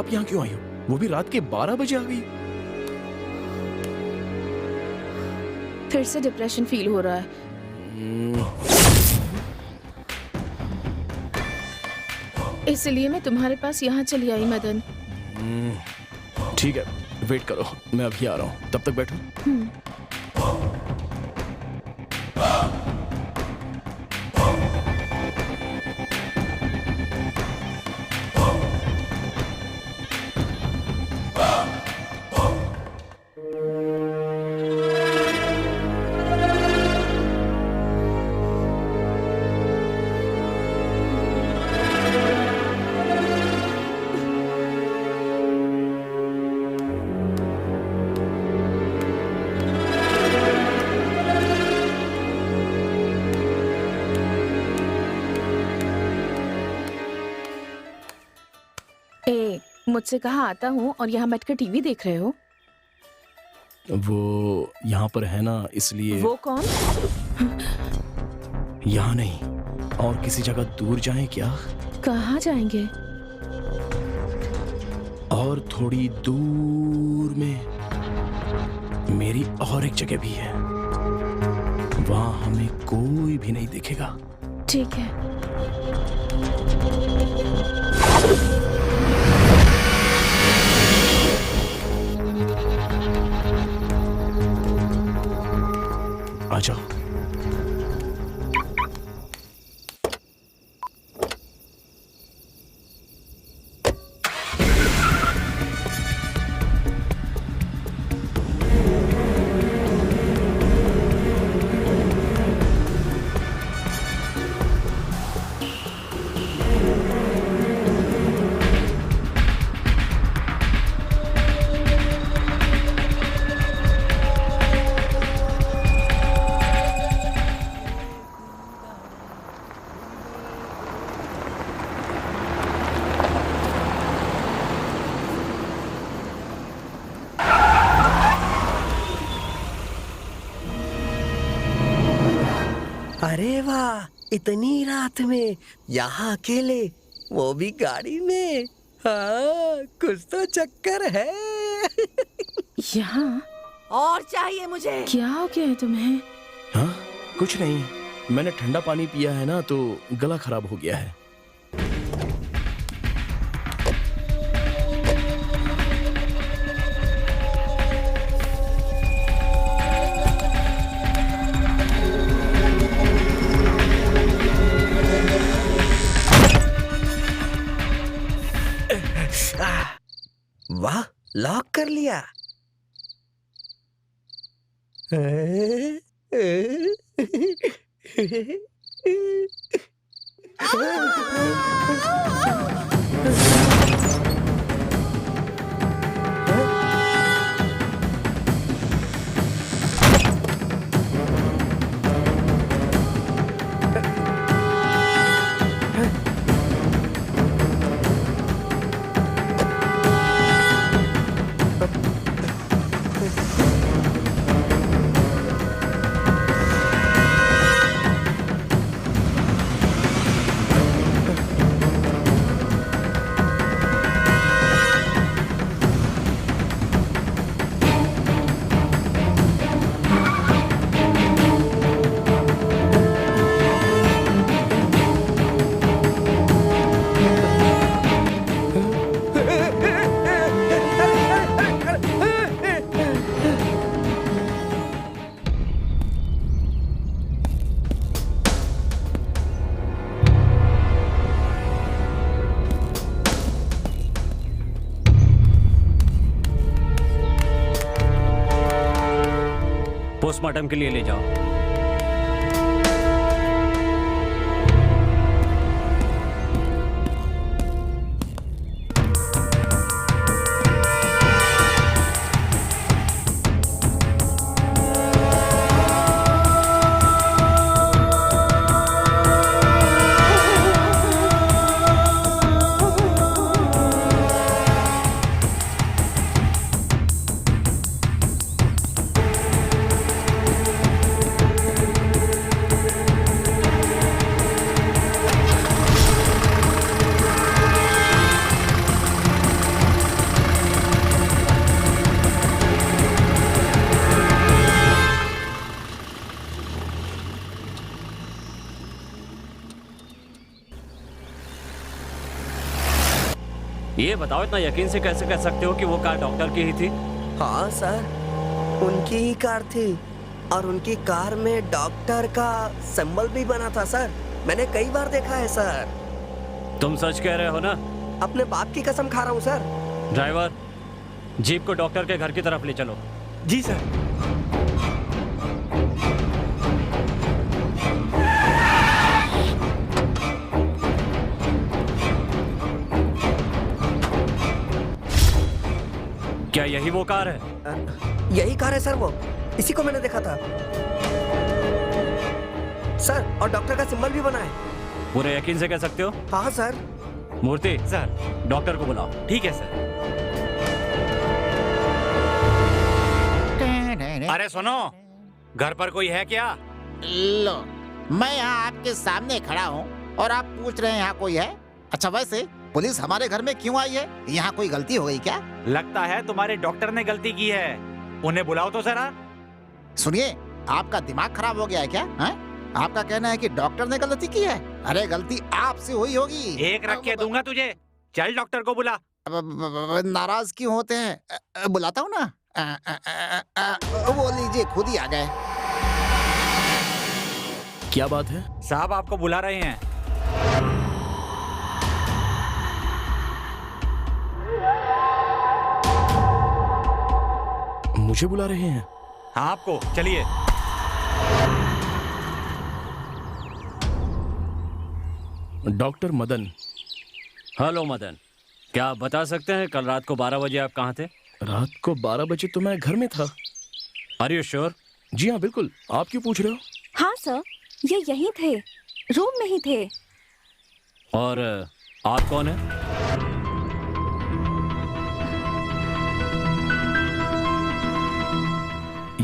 आप यहाँ क्यों आई हो? वो भी रात के 12 बजे आ गई। फिर से डिप्रेशन फील हो रहा है। इसलिए मैं तुम्हारे पास यहाँ चली आई मदन। ठीक है, वेट करो, मैं अभी आ रहा हूँ, तब तक बैठो। ए, मुझसे कहा आता हूँ और यहाँ बैठकर टीवी देख रहे हो? वो यहाँ पर है ना, इसलिए। वो कौन? यहाँ नहीं, और किसी जगह दूर जाएं क्या? कहाँ जाएंगे? और थोड़ी दूर में मेरी और एक जगह भी है, वहां हमें कोई भी नहीं दिखेगा। ठीक है। आ जाओ। अरे वाह, इतनी रात में यहाँ अकेले, वो भी गाड़ी में। हाँ, कुछ तो चक्कर है। यहाँ और चाहिए मुझे। क्या हो गया है तुम्हें? हाँ, कुछ नहीं, मैंने ठंडा पानी पिया है ना, तो गला खराब हो गया है। वाह, लॉक कर लिया। पोस्टमार्टम के लिए ले जाओ। ये बताओ, इतना यकीन से कैसे कह सकते हो कि वो कार डॉक्टर की ही थी? हाँ सर, उनकी ही कार थी और उनकी कार में डॉक्टर का सिंबल भी बना था सर। मैंने कई बार देखा है सर। तुम सच कह रहे हो ना? अपने बाप की कसम खा रहा हूँ सर। ड्राइवर, जीप को डॉक्टर के घर की तरफ ले चलो। जी सर। क्या यही वो कार है? यही कार है सर, वो इसी को मैंने देखा था सर, और डॉक्टर का सिंबल भी बना है। पूरे यकीन से कह सकते हो? हाँ सर। मूर्ति, सर। डॉक्टर को बुलाओ। ठीक है सर। अरे सुनो, घर पर कोई है क्या? लो, मैं यहाँ आपके सामने खड़ा हूँ और आप पूछ रहे हैं यहाँ कोई है? अच्छा, वैसे पुलिस हमारे घर में क्यों आई है? यहाँ कोई गलती हो गई क्या? लगता है तुम्हारे डॉक्टर ने गलती की है। उन्हें बुलाओ तो जरा। सुनिए, आपका दिमाग खराब हो गया है क्या? है? आपका कहना है कि डॉक्टर ने गलती की है? अरे गलती आपसे हुई होगी। एक रख के दूंगा तुझे। चल डॉक्टर को बुला। नाराज क्यों होते हैं? बुलाता हूँ ना। वो लीजिए, खुद ही आ गए। क्या बात है? साहब आपको बुला रहे हैं। मुझे बुला रहे हैं? हाँ आपको, चलिए। डॉक्टर मदन। हेलो मदन, क्या आप बता सकते हैं कल रात को 12 बजे आप कहाँ थे? रात को 12 बजे तो मैं घर में था। Are you sure? जी हाँ, बिल्कुल। आप क्यों पूछ रहे हो? हाँ सर, ये यहीं थे, रूम में ही थे। और आप कौन है?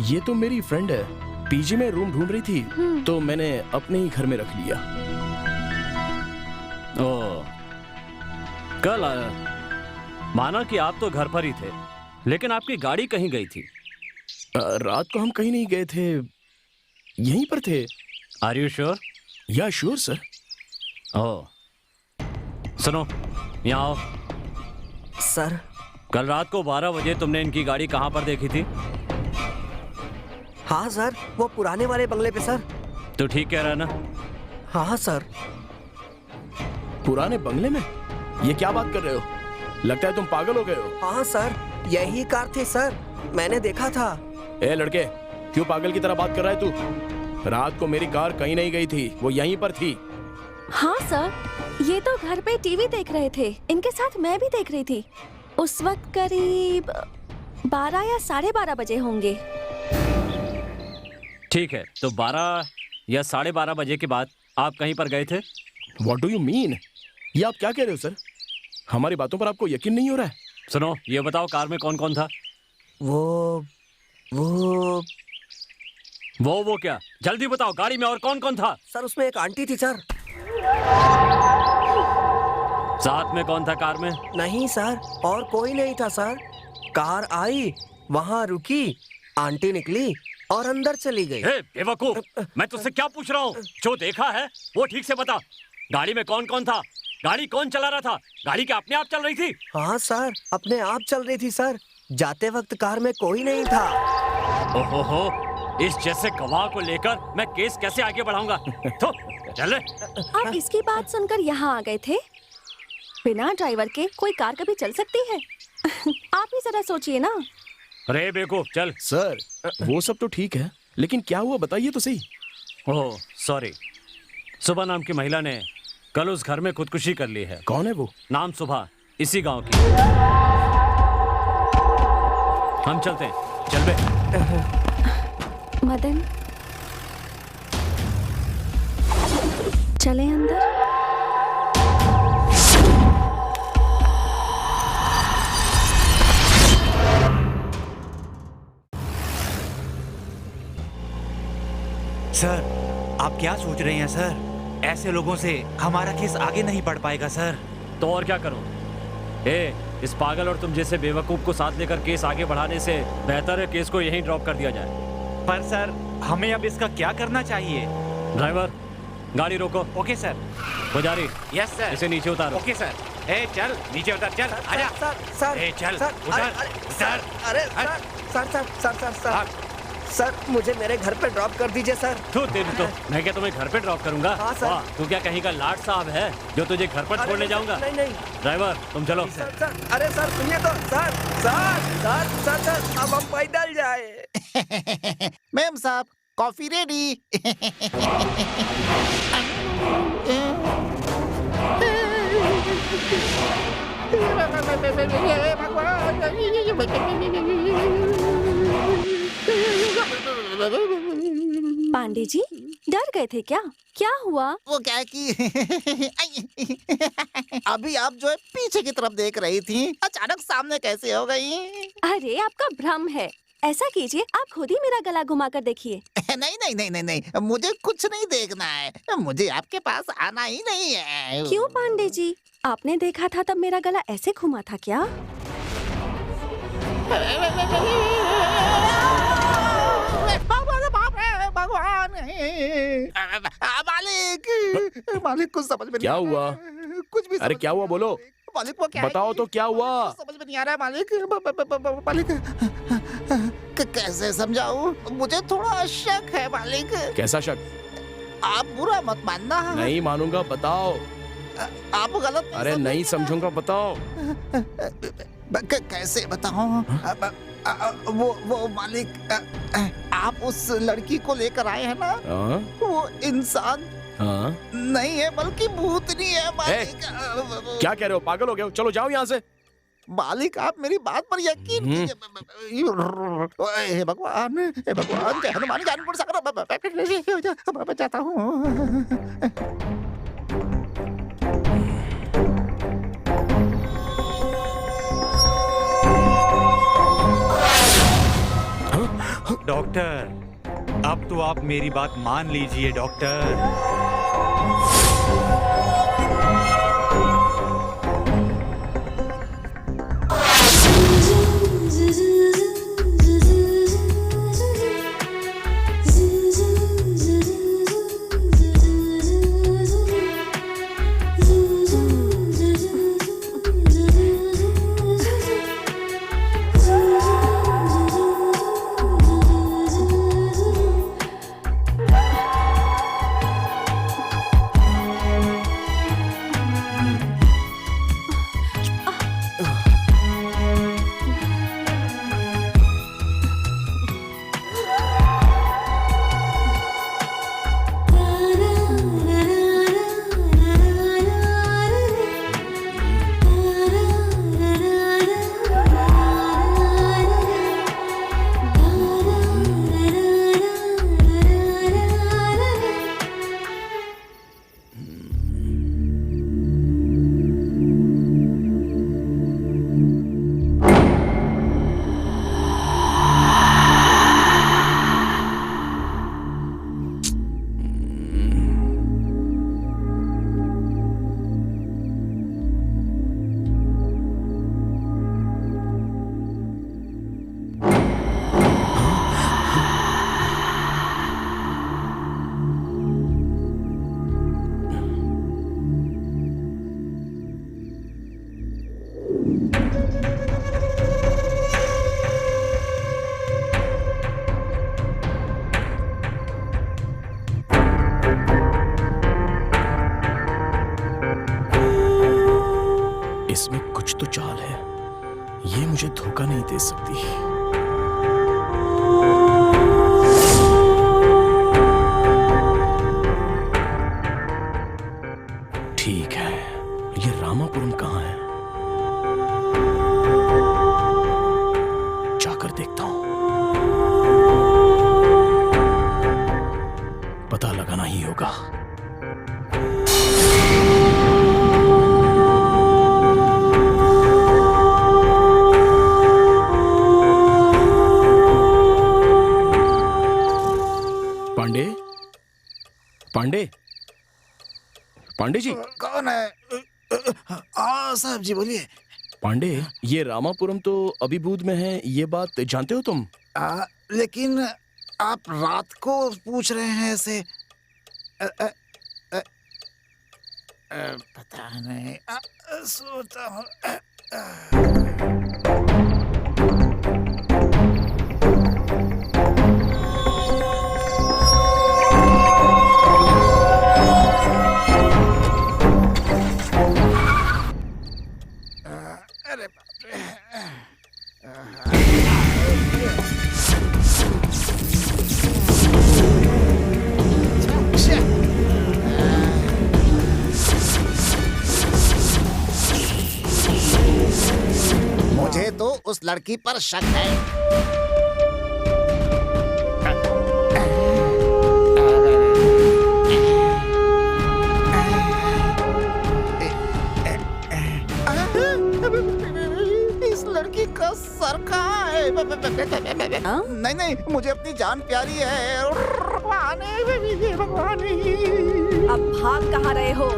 ये तो मेरी फ्रेंड है। पीजी में रूम ढूंढ रही थी तो मैंने अपने ही घर में रख लिया। ओह, कल माना कि आप तो घर पर ही थे, लेकिन आपकी गाड़ी कहीं गई थी। रात को हम कहीं नहीं गए थे, यहीं पर थे। Are you sure? Yeah sure sir. Oh, सुनो, यहाँ आओ। सर, कल रात को 12 बजे तुमने इनकी गाड़ी कहाँ पर देखी थी? हाँ सर, वो पुराने वाले बंगले पे सर। तो ठीक कह रहा है ना? हाँ सर। पुराने बंगले में? ये क्या बात कर रहे हो? लगता है तुम पागल हो गए हो। हाँ सर, यही कार थी सर, मैंने देखा था। ए लड़के, क्यों पागल की तरह बात कर रहा है तू? रात को मेरी कार कहीं नहीं गई थी, वो यहीं पर थी। हाँ सर, ये तो घर पे टीवी देख रहे थे, इनके साथ मैं भी देख रही थी। उस वक्त करीब 12 या 12:30 बजे होंगे। ठीक है, तो 12 या 12:30 बजे के बाद आप कहीं पर गए थे? What do you mean? ये आप क्या कह रहे हो सर? हमारी बातों पर आपको यकीन नहीं हो रहा है? सुनो, ये बताओ कार में कौन कौन था? वो क्या? जल्दी बताओ, गाड़ी में और कौन कौन था? सर, उसमें एक आंटी थी सर। साथ में कौन था कार में? नहीं सर, और कोई नहीं था सर। कार आई, वहाँ रुकी, आंटी निकली और अंदर चली गई। हे बेवकूफ, मैं तुझसे क्या पूछ रहा हूँ? जो देखा है वो ठीक से बता। गाड़ी में कौन कौन था? गाड़ी कौन चला रहा था? गाड़ी क्या अपने आप चल रही थी? हाँ सर, अपने आप चल रही थी सर। जाते वक्त कार में कोई नहीं था। ओहो, इस जैसे गवाह को लेकर मैं केस कैसे आगे बढ़ाऊंगा? तो चल। आप इसकी बात सुनकर यहाँ आ गए थे? बिना ड्राइवर के कोई कार कभी चल सकती है? आप ही जरा सोचिए ना। अरे बेवकूफ, चल। सर, वो सब तो ठीक है, लेकिन क्या हुआ बताइए तो सही। ओह सॉरी, सुबह नाम की महिला ने कल उस घर में खुदकुशी कर ली है। कौन है वो? नाम सुबह, इसी गांव की। हम चलते हैं, चल बे। मदन, चले अंदर। सर, आप क्या सोच रहे हैं सर? ऐसे लोगों से हमारा केस आगे नहीं बढ़ पाएगा सर। तो और क्या करूं? इस पागल और तुम जैसे बेवकूफ को साथ लेकर केस आगे बढ़ाने से बेहतर है केस को यहीं ड्रॉप कर दिया जाए। पर सर, हमें अब इसका क्या करना चाहिए? ड्राइवर, गाड़ी रोको। Okay sir. पुजारी, यस सर। इसे नीचे उतारो। Okay sir. ए चल नीचे उतर, चल आजा। सर ए चल सर, उतर, सर, उतर। अरे सर सर मुझे मेरे घर पे ड्रॉप कर दीजिए सर। तो तेरे तो मैं क्या तुम्हें घर पे ड्रॉप करूंगा? हाँ, सर। वाह, तू क्या कहीं का लाट साहब है जो तुझे घर पर छोड़ने जाऊंगा? नहीं नहीं ड्राइवर तुम चलो। सर, अरे सर सुनिए तो सर अब हम पैदल जाए। मैम साहब कॉफी रेडी। पांडे जी डर गए थे क्या? क्या हुआ? वो क्या है कि अभी आप जो है पीछे की तरफ देख रही थी, अचानक सामने कैसे हो गई? अरे आपका भ्रम है। ऐसा कीजिए आप खुद ही मेरा गला घुमा कर देखिए। नहीं नहीं नहीं नहीं नहीं, मुझे कुछ नहीं देखना है, मुझे आपके पास आना ही नहीं है। क्यों पांडे जी, आपने देखा था तब मेरा गला ऐसे घुमा था क्या? भगवान मालिक, मालिक कुछ समझ में नहीं क्या आ रहा हुआ? है, कुछ भी अरे समझ क्या में हुआ नहीं बोलो? आ रहा है। मालिक वो क्या है बताओ कि- तो क्या हुआ? कुछ समझ में नहीं आ रहा है मालिक। मालिक कैसे समझाऊं? मुझे थोड़ा शक है मालिक। कैसा शक? आप बुरा मत मानना। नहीं मानूंगा, बताओ। आप गलत अरे नहीं समझेंगे ना। समझूंगा, बताओ। कैसे बताऊं? वो मालिक, आप उस लड़की को लेकर आए हैं ना, हाँ वो इंसान हाँ, नहीं है बल्कि भूतनी है मालिक। क्या कह रहे हो? पागल हो गए हो? चलो जाओ यहाँ से। मालिक आप मेरी बात पर यकीन कीजिए। हे भगवान, हे भगवान, जय हनुमान ज्ञानपुर सागर। मैं चाहता हूँ। डॉक्टर अब तो आप मेरी बात मान लीजिए डॉक्टर। इसमें कुछ तो चाल है, ये मुझे धोखा नहीं दे सकती। ठीक है, ये रामापुरम कहाँ है? जाकर देखता हूं। पता लगाना ही होगा। पांडे, पांडे, पांडे जी। कौन है? हाँ साहब जी बोलिए। पांडे, ये रामापुरम तो अभिभूत में है, ये बात जानते हो तुम? लेकिन आप रात को पूछ रहे हैं ऐसे। पता नहीं, सोता हूँ। अरे बाप रे। छे। मुझे तो उस लड़की पर शक है। इस लड़की का सर कहाँ है? नहीं नहीं, मुझे अपनी जान प्यारी है। भगवान। अब भाग कहाँ रहे हो?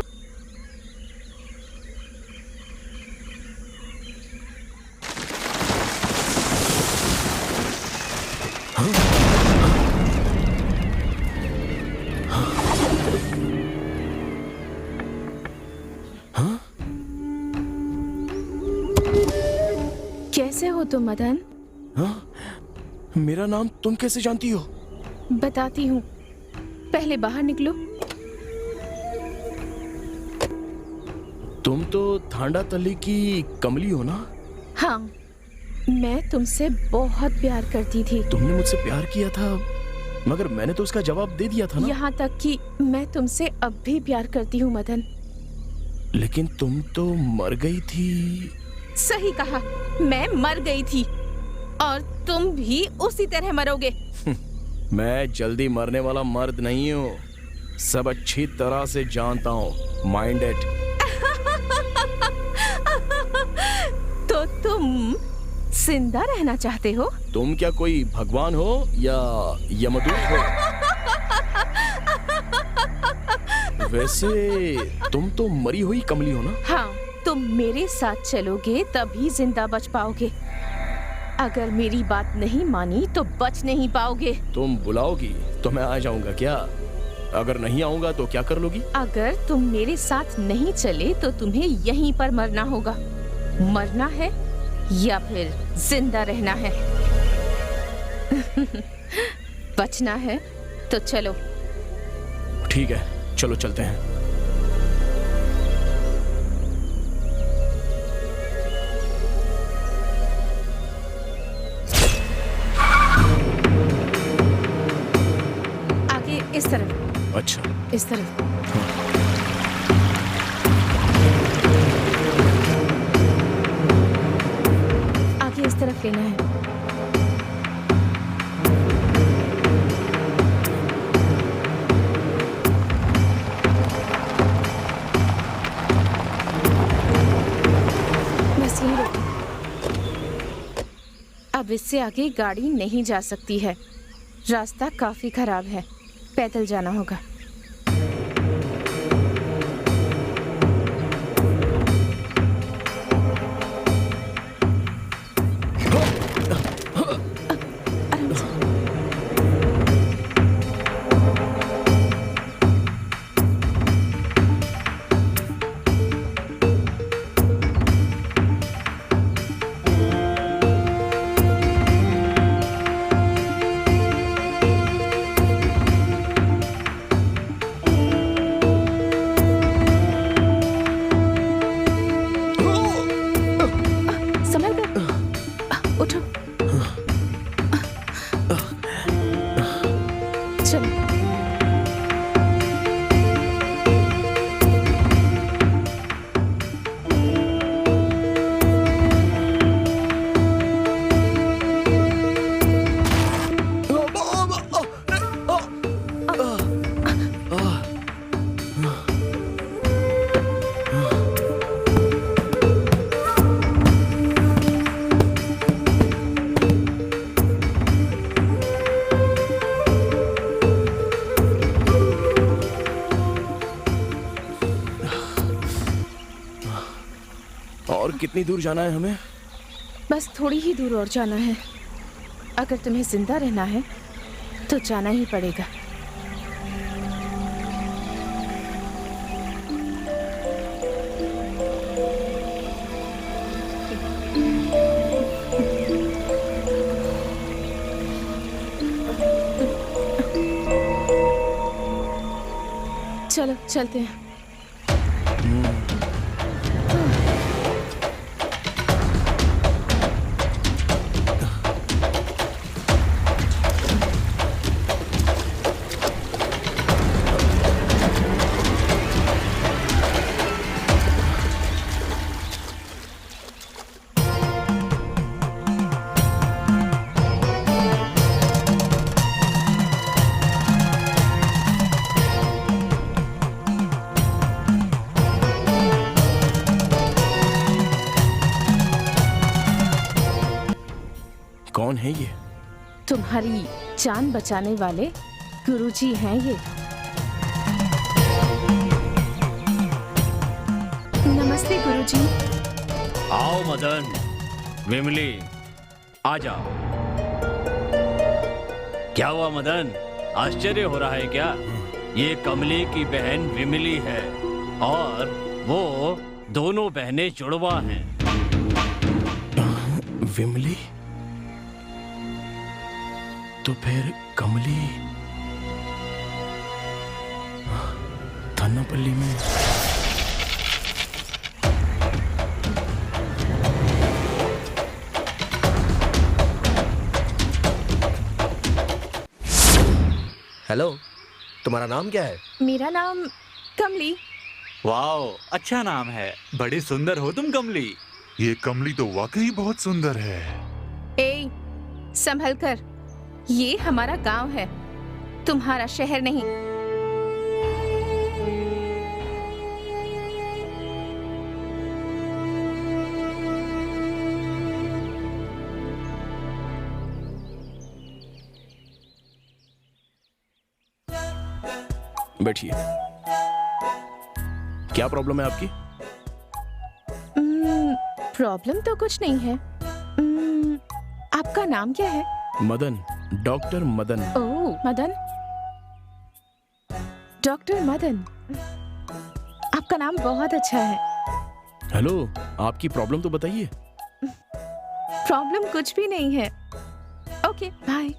कैसे हो तुम मदन? हाँ? मेरा नाम तुम कैसे जानती हो? बताती हूँ, पहले बाहर निकलो। तुम तो थांडा तल्ली की कमली हो ना? हाँ, मैं तुमसे बहुत प्यार करती थी। तुमने मुझसे प्यार किया था, मगर मैंने तो उसका जवाब दे दिया था ना। यहाँ तक कि मैं तुमसे अब भी प्यार करती हूँ मदन। लेकिन तुम तो मर गई थी। सही कहा, मैं मर गई थी और तुम भी उसी तरह मरोगे। मैं जल्दी मरने वाला मर्द नहीं हूँ, सब अच्छी तरह से जानता हूँ। माइंडेड। तो तुम जिंदा रहना चाहते हो? तुम क्या कोई भगवान हो या यमदूत हो? वैसे तुम तो मरी हुई कमली हो ना? हाँ, तुम मेरे साथ चलोगे तभी जिंदा बच पाओगे। अगर मेरी बात नहीं मानी तो बच नहीं पाओगे। तुम बुलाओगी तो मैं आ जाऊंगा क्या? अगर नहीं आऊंगा तो क्या कर लोगी? अगर तुम मेरे साथ नहीं चले तो तुम्हें यहीं पर मरना होगा। मरना है या फिर जिंदा रहना है? बचना है तो चलो। ठीक है, चलो चलते हैं। आगे इस तरफ। अच्छा, इस तरफ। आगे इस तरफ लेना है। बस यहीं रोको। अब इससे आगे गाड़ी नहीं जा सकती है, रास्ता काफी खराब है, पैदल जाना होगा। उठो। चलो। और कितनी दूर जाना है हमें? बस थोड़ी ही दूर और जाना है। अगर तुम्हें जिंदा रहना है तो जाना ही पड़ेगा। चलो चलते हैं। कौन है ये? तुम्हारी जान बचाने वाले गुरुजी हैं ये। नमस्ते गुरुजी। आओ मदन, विमली, आ जाओ। क्या हुआ मदन, आश्चर्य हो रहा है क्या? ये कमली की बहन विमली है और वो दोनों बहनें जुड़वा हैं। विमली? तो फिर कमली थानापल्ली में। हेलो, तुम्हारा नाम क्या है? मेरा नाम कमली। वाओ, अच्छा नाम है। बड़ी सुंदर हो तुम कमली। ये कमली तो वाकई बहुत सुंदर है। ए, संभल कर। ये हमारा गांव है, तुम्हारा शहर नहीं। बैठिए। क्या प्रॉब्लम है आपकी? प्रॉब्लम तो कुछ नहीं है। आपका नाम क्या है? मदन, डॉक्टर मदन। ओह, मदन। डॉक्टर मदन, आपका नाम बहुत अच्छा है। हेलो, आपकी प्रॉब्लम तो बताइए। प्रॉब्लम कुछ भी नहीं है। Okay, bye.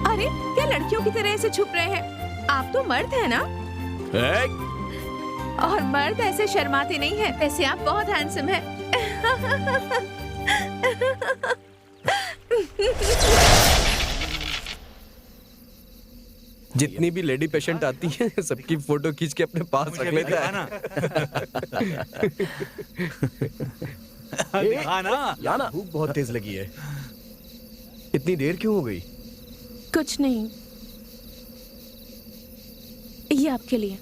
अरे, क्या लड़कियों की तरह ऐसे छुप रहे हैं? आप तो मर्द हैं ना? और मर्द ऐसे शर्माते नहीं हैं। वैसे आप बहुत हैंडसम हैं। जितनी भी लेडी पेशेंट आती हैं, सबकी फोटो खींच के अपने पास रख लेता है। ना भूख बहुत तेज लगी है। इतनी देर क्यों हो गई? कुछ नहीं, ये आपके लिए।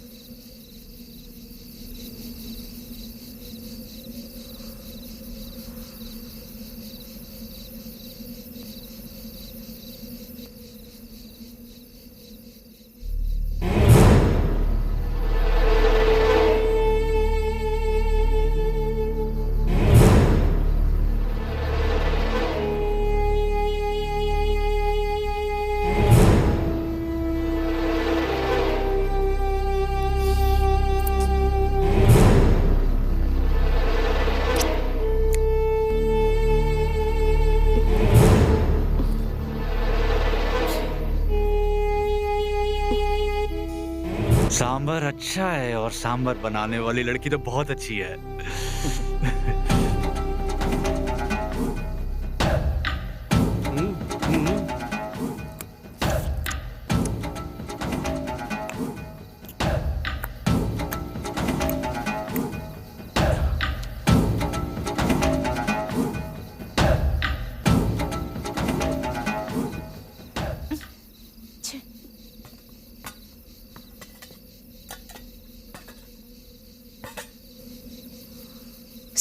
सांबर अच्छा है और सांबर बनाने वाली लड़की तो बहुत अच्छी है।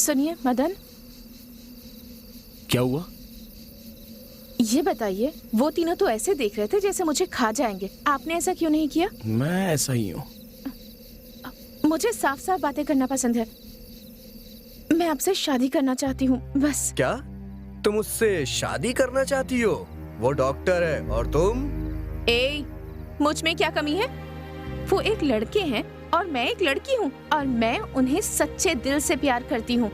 सुनिए मदन, क्या हुआ? ये बताइए, वो तीनों तो ऐसे देख रहे थे जैसे मुझे खा जाएंगे। आपने ऐसा क्यों नहीं किया? मैं ऐसा ही हूँ। मुझे साफ साफ बातें करना पसंद है। मैं आपसे शादी करना चाहती हूँ, बस। क्या तुम उससे शादी करना चाहती हो? वो डॉक्टर है और तुम? ए, मुझ में क्या कमी है? वो एक लड़के हैं और मैं एक लड़की हूँ, और मैं उन्हें सच्चे दिल से प्यार करती हूँ।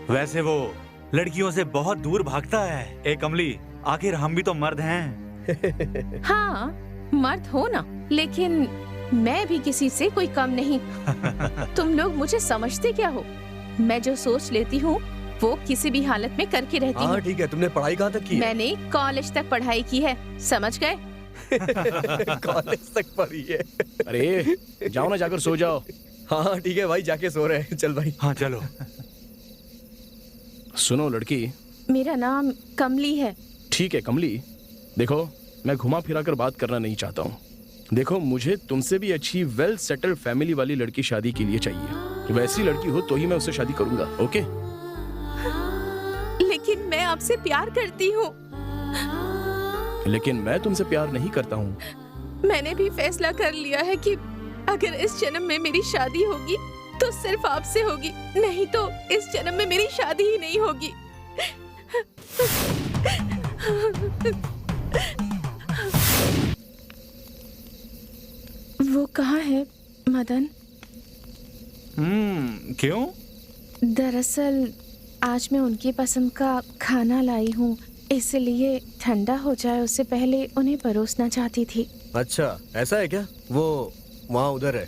वैसे वो लड़कियों से बहुत दूर भागता है। ए कमली, आखिर हम भी तो मर्द हैं। हाँ, मर्द हो ना, लेकिन मैं भी किसी से कोई कम नहीं। तुम लोग मुझे समझते क्या हो? मैं जो सोच लेती हूँ वो किसी भी हालत में करके रहती हाँ हूँ। ठीक है, तुमने पढ़ाई कहाँ तक की है? मैंने कॉलेज तक पढ़ाई की है, समझ गए? कॉलेज तक पढ़ी है। अरे जाओ ना, जाकर सो जाओ। हाँ ठीक है भाई, जाके सो रहे हैं। चल भाई। हाँ चलो। सुनो लड़की, मेरा नाम कमली है। ठीक है कमली, देखो मैं घुमा फिरा कर बात करना नहीं चाहता हूँ। देखो, मुझे तुमसे भी अच्छी वेल सेटल्ड फैमिली वाली लड़की शादी के लिए चाहिए। वैसी लड़की हो तो ही मैं उससे शादी करूंगा। ओके? लेकिन मैं आपसे प्यार करती हूँ। लेकिन मैं तुमसे प्यार नहीं करता हूँ। मैंने भी फैसला कर लिया है कि अगर इस जन्म में मेरी शादी होगी तो सिर्फ आपसे होगी, नहीं तो इस जन्म में मेरी शादी ही नहीं होगी। वो कहाँ है मदन? क्यों? दरअसल आज मैं उनकी पसंद का खाना लाई हूँ, इसलिए ठंडा हो जाए उससे पहले उन्हें परोसना चाहती थी। अच्छा ऐसा है क्या? वो वहाँ उधर है।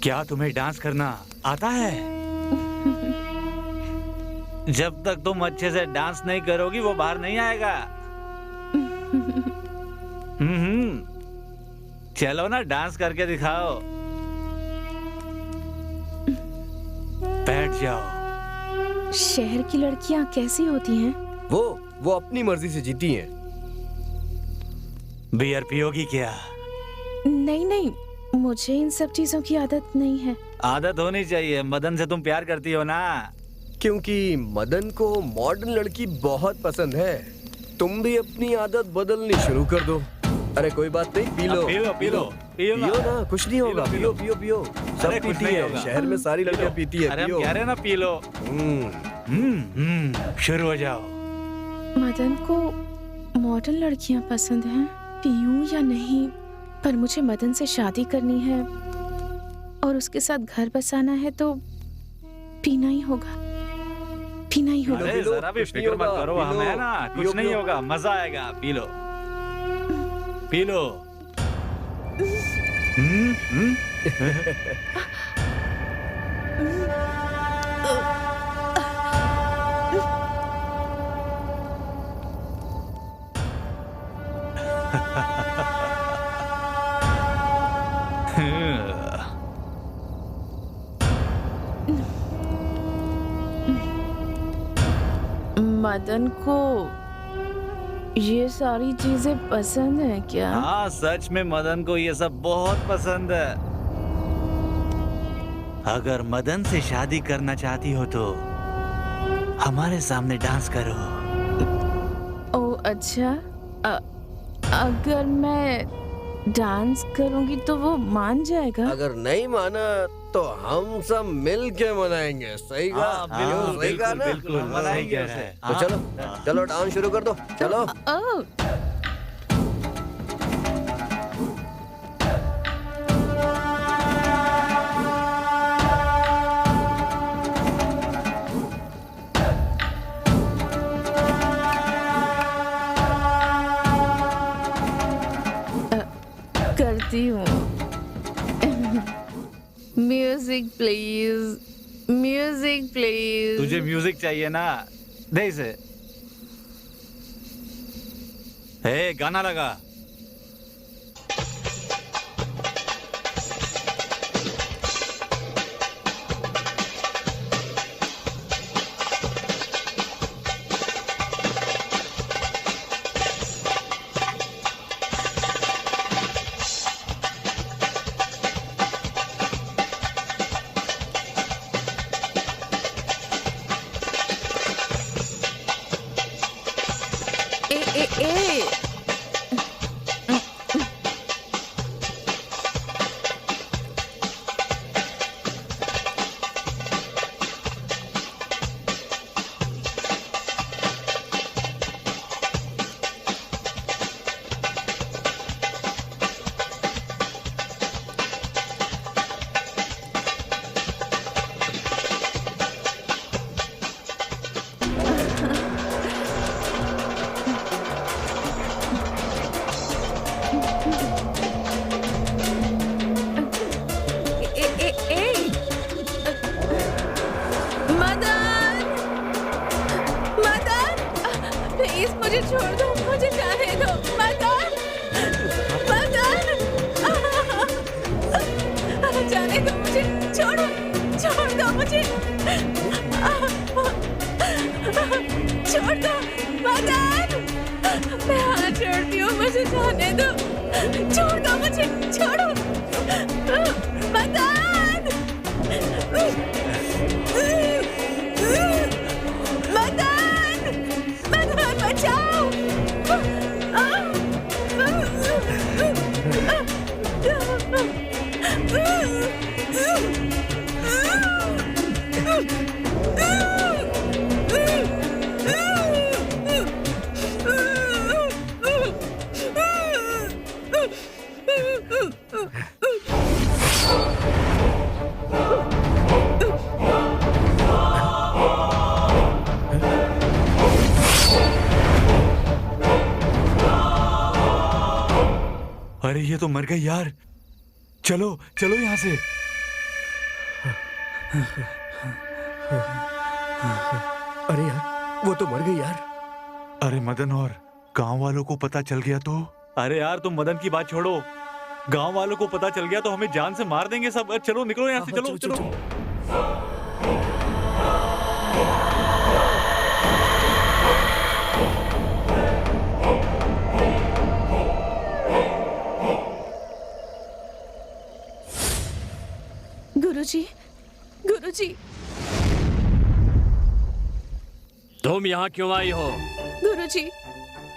क्या तुम्हें डांस करना आता है? जब तक तुम अच्छे से डांस नहीं करोगी वो बाहर नहीं आएगा। चलो ना, डांस करके दिखाओ। बैठ जाओ। शहर की लड़कियाँ कैसी होती हैं? वो अपनी मर्जी से जीती हैं। बियर पियोगी क्या? नहीं नहीं, मुझे इन सब चीजों की आदत नहीं है। आदत होनी चाहिए। मदन से तुम प्यार करती हो ना? क्योंकि मदन को मॉडर्न लड़की बहुत पसंद है। तुम भी अपनी आदत बदलनी शुरू कर दो। अरे कोई बात नहीं, P low P low P low पियो ना, कुछ नहीं होगा। पियो पियो पियो, सब अरे कुछ पीती नहीं है। होगा। शहर में सारी लड़कियां पीती है। अरे हम पियो। कह रहे हैं ना, पी लो। शुरू हो जाओ। मदन को मॉडर्न लड़कियां पसंद हैं, पीऊं या नहीं, पर मुझे मदन से शादी करनी है और उसके साथ घर बसाना है तो पीना ही होगा, पीना ही होगा। अरे जरा भी फिक्र मत करो, हम है ना, कुछ नहीं होगा, मजा आएगा। P low P low. Madan को ये सारी चीजें पसंद है क्या? हाँ, सच में मदन को ये सब बहुत पसंद है। अगर मदन से शादी करना चाहती हो तो हमारे सामने डांस करो। ओ अच्छा, अगर मैं डांस करूंगी तो वो मान जाएगा? अगर नहीं माना तो हम सब मिल के मनाएंगे। सही कहा? सही कहा ना? बिल्कुल मनाएंगे उसे। तो चलो चलो डांस शुरू कर दो। चलो। ओ करती हूँ। Music please, music please. तुझे म्यूजिक चाहिए ना, दे इसे। हे, गाना लगा। ए मदन, मदन, प्लीज मुझे छोड़ दो, मुझे जाने दो, मदन, मदन, जाने दो मुझे, छोड़ो, छोड़ दो मुझे, छोड़ दो, मदन, मैं हाथ जोड़ती हूँ, मुझे जाने दो, छोड़ दो मुझे, छोड़ो, मदन, मदन, मदन बचाओ, अरे ये तो मर गई यार। चलो चलो यहाँ से। अरे यार वो तो मर गई यार। अरे मदन, और गांव वालों को पता चल गया तो? अरे यार तुम मदन की बात छोड़ो, गांव वालों को पता चल गया तो हमें जान से मार देंगे सब। चलो निकलो यहाँ से, चलो चलो। गुरुजी, गुरुजी, तुम यहाँ क्यों आई हो? गुरुजी,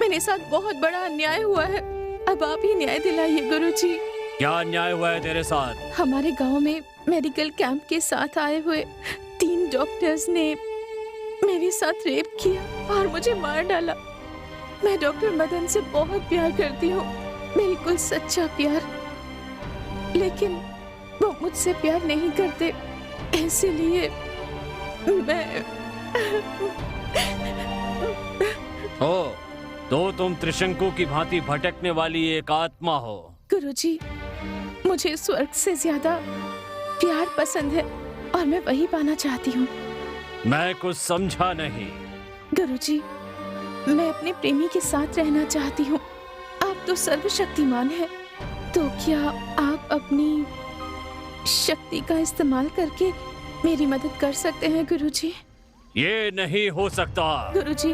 मेरे साथ बहुत बड़ा अन्याय हुआ है, अब आप ही न्याय दिलाइए गुरुजी। क्या अन्याय हुआ है तेरे साथ? हमारे गांव में मेडिकल कैंप के साथ आए हुए 3 डॉक्टर्स ने मेरे साथ रेप किया और मुझे मार डाला। मैं डॉक्टर मदन से बहुत प्यार करती हूँ, बिल्कुल सच्चा प्यार, लेकिन वो मुझसे प्यार नहीं करते, इसलिए मैं तो तुम त्रिशंकु की भांति भटकने वाली एक आत्मा हो। गुरुजी, मुझे स्वर्ग से ज्यादा प्यार पसंद है और मैं वही पाना चाहती हूँ। मैं कुछ समझा नहीं। गुरुजी, मैं अपने प्रेमी के साथ रहना चाहती हूँ। आप तो सर्वशक्तिमान हैं, तो क्या आप अपनी शक्ति का इस्तेमाल करके मेरी मदद कर सकते हैं गुरुजी? ये नहीं हो सकता। गुरुजी,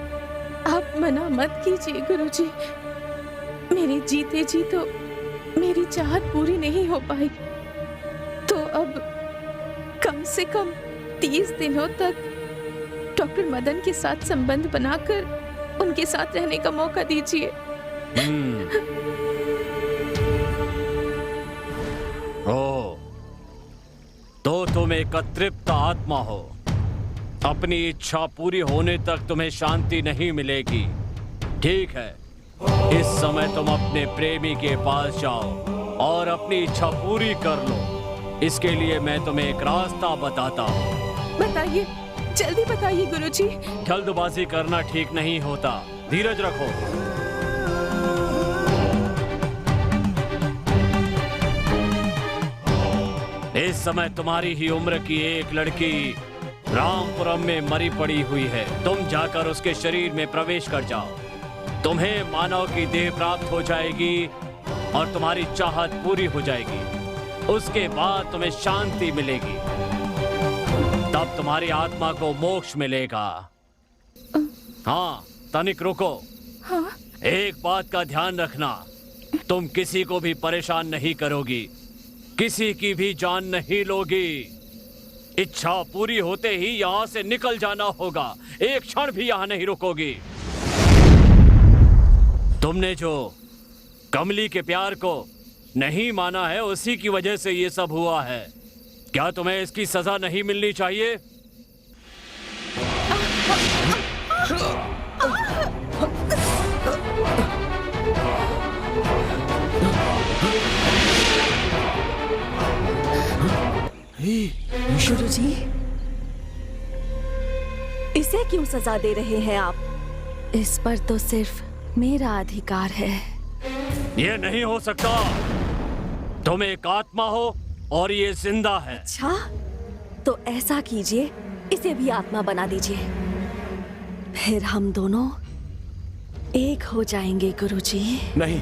आप मना मत कीजिए गुरुजी। मेरे जीते जी तो मेरी चाहत पूरी नहीं हो पाई, तो अब कम से कम 30 दिनों तक डॉक्टर मदन के साथ संबंध बनाकर उनके साथ रहने का मौका दीजिए। तो तुम एक अतृप्त आत्मा हो। अपनी इच्छा पूरी होने तक तुम्हें शांति नहीं मिलेगी। ठीक है, इस समय तुम अपने प्रेमी के पास जाओ और अपनी इच्छा पूरी कर लो। इसके लिए मैं तुम्हें एक रास्ता बताता हूँ। बताइए, जल्दी बताइए गुरुजी। जल्दबाजी करना ठीक नहीं होता, धीरज रखो। इस समय तुम्हारी ही उम्र की एक लड़की रामपुरम में मरी पड़ी हुई है। तुम जाकर उसके शरीर में प्रवेश कर जाओ, तुम्हें मानव की देह प्राप्त हो जाएगी और तुम्हारी चाहत पूरी हो जाएगी। उसके बाद तुम्हें शांति मिलेगी, तब तुम्हारी आत्मा को मोक्ष मिलेगा। हाँ, तनिक रुको। हाँ? एक बात का ध्यान रखना, तुम किसी को भी परेशान नहीं करोगी, किसी की भी जान नहीं लोगी। इच्छा पूरी होते ही यहाँ से निकल जाना होगा, एक क्षण भी यहाँ नहीं रुकोगी। तुमने जो कमली के प्यार को नहीं माना है, उसी की वजह से ये सब हुआ है। क्या तुम्हें इसकी सजा नहीं मिलनी चाहिए? गुरुजी, इसे क्यों सजा दे रहे हैं आप? इस पर तो सिर्फ मेरा अधिकार है। ये नहीं हो सकता। तुम एक आत्मा हो और ये जिंदा है। अच्छा, तो ऐसा कीजिए, इसे भी आत्मा बना दीजिए, फिर हम दोनों एक हो जाएंगे गुरुजी। नहीं,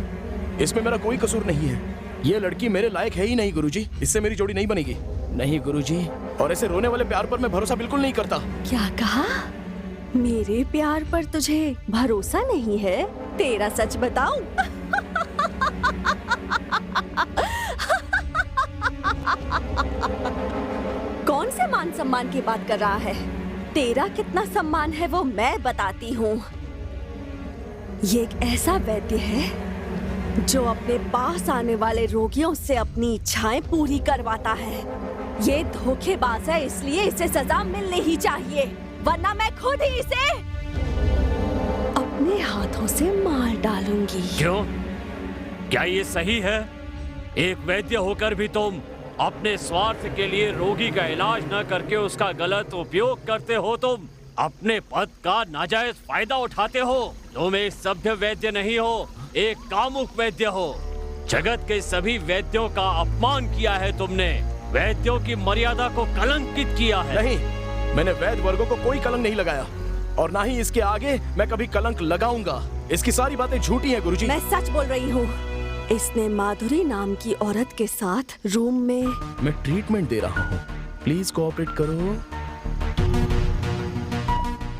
इसमें मेरा कोई कसूर नहीं है। ये लड़की मेरे लायक है ही नहीं गुरुजी। इससे मेरी जोड़ी नहीं बनेगी। नहीं गुरुजी, और ऐसे रोने वाले प्यार पर मैं भरोसा बिल्कुल नहीं करता। क्या कहा? मेरे प्यार पर तुझे भरोसा नहीं है? तेरा सच बताऊं? कौन से मान सम्मान की बात कर रहा है? तेरा कितना सम्मान है वो मैं बताती हूँ। ये एक ऐसा वैद्य है जो अपने पास आने वाले रोगियों से अपनी इच्छाएं पूरी करवाता है। ये धोखेबाज है, इसलिए इसे सजा मिलनी ही चाहिए, वरना मैं खुद ही इसे अपने हाथों से मार डालूंगी। क्यों? क्या ये सही है? एक वैद्य होकर भी तुम अपने स्वार्थ के लिए रोगी का इलाज न करके उसका गलत उपयोग करते हो। तुम अपने पद का नाजायज फायदा उठाते हो। तुम एक सभ्य वैद्य नहीं हो, एक कामुक वैद्य हो। जगत के सभी वैद्यों का अपमान किया है तुमने। वैद्यों की मर्यादा को कलंकित किया है। नहीं, मैंने वैद्य वर्गों को कोई कलंक नहीं लगाया, और ना ही इसके आगे मैं कभी कलंक लगाऊंगा। इसकी सारी बातें झूठी हैं गुरुजी। मैं सच बोल रही हूँ। इसने माधुरी नाम की औरत के साथ रूम में। मैं ट्रीटमेंट दे रहा हूँ, प्लीज कोऑपरेट करो।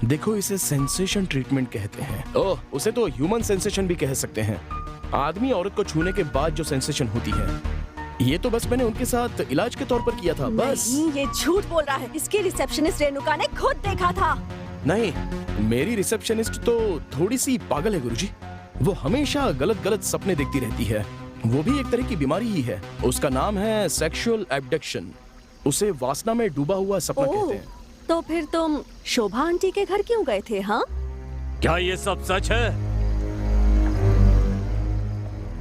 देखो, इसे सेंसेशन ट्रीटमेंट कहते हैं। ओह, उसे तो ह्यूमन सेंसेशन भी कह सकते हैं। आदमी औरत को छूने के बाद जो सेंसेशन होती है। ये तो बस मैंने उनके साथ इलाज के तौर पर किया था, बस। नहीं, ये झूठ बोल रहा है। इसकी रिसेप्शनिस्ट रेणुका ने खुद देखा था। नहीं, मेरी रिसेप्शनिस्ट तो थोड़ी सी पागल है गुरुजी। वो हमेशा गलत गलत सपने देखती रहती है। वो भी एक तरह की बीमारी ही है। उसका नाम है सेक्सुअल एब्डक्शन। उसे वासना में डूबा हुआ सपना कहते हैं। तो फिर तुम शोभा आंटी के घर क्यों गए थे? हाँ, क्या ये सब सच है?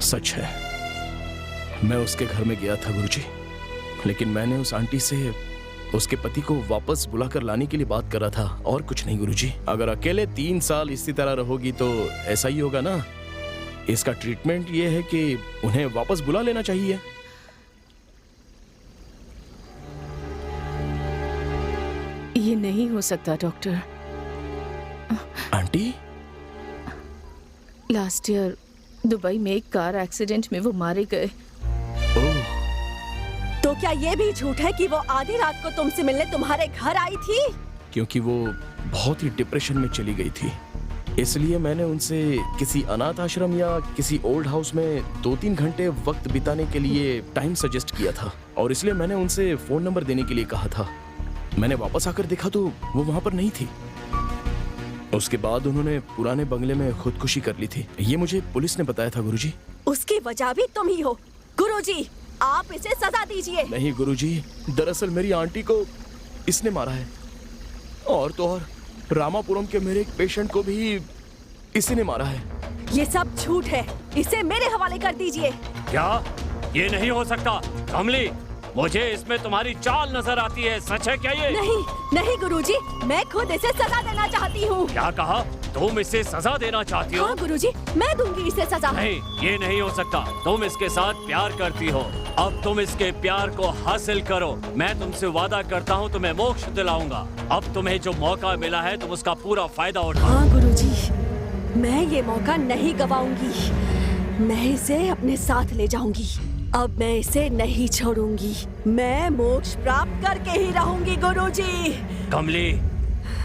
सच है। मैं उसके घर में गया था गुरुजी, लेकिन मैंने उस आंटी से उसके पति को वापस बुलाकर लाने के लिए बात कर रहा था, और कुछ नहीं गुरुजी। अगर अकेले 3 साल इसी तरह रहोगी तो ऐसा ही होगा ना। इसका ट्रीटमेंट ये है कि उन्हें वापस बुला लेना चाहिए। ये नहीं हो सकता doctor. Aunty, last year Dubai में एक कार एक्सीडेंट में वो मारे गए। ओह, तो क्या ये भी झूठ है कि वो आधी रात को तुमसे मिलने तुम्हारे घर आई थी? क्योंकि वो बहुत ही डिप्रेशन में चली गई थी, इसलिए मैंने उनसे किसी अनाथ आश्रम या किसी ओल्ड हाउस में 2-3 घंटे वक्त बिताने के लिए टाइम सजेस्ट किया था, और इसलिए मैंने उनसे फोन नंबर देने के लिए कहा था। मैंने वापस आकर देखा तो वो वहां पर नहीं थी। उसके बाद उन्होंने पुराने बंगले में खुदकुशी कर ली थी। ये मुझे पुलिस ने बताया था गुरुजी। उसकी वजह भी तुम ही हो। गुरुजी, आप इसे सजा दीजिए। नहीं गुरुजी, दरअसल मेरी आंटी को इसने मारा है, और तो और रामापुरम के मेरे एक पेशेंट को भी इसी ने मारा है। ये सब झूठ है। इसे मेरे हवाले कर दीजिए। क्या? ये नहीं हो सकता। कमली, मुझे इसमें तुम्हारी चाल नजर आती है। सच है क्या ये? नहीं, नहीं गुरुजी, मैं खुद इसे सजा देना चाहती हूँ। क्या कहा? तुम इसे सजा देना चाहती हो? हाँ गुरुजी, मैं दूंगी इसे सजा। नहीं, ये नहीं हो सकता। तुम इसके साथ प्यार करती हो, अब तुम इसके प्यार को हासिल करो। मैं तुमसे वादा करता हूँ तुम्हें मोक्ष दिलाऊंगा। अब तुम्हें जो मौका मिला है तुम उसका पूरा फायदा उठाओ। हाँ गुरुजी, मैं ये मौका नहीं गवाऊंगी। मैं इसे अपने साथ ले जाऊंगी। अब मैं इसे नहीं छोड़ूंगी। मैं मोक्ष प्राप्त करके ही रहूंगी गुरुजी। कमली,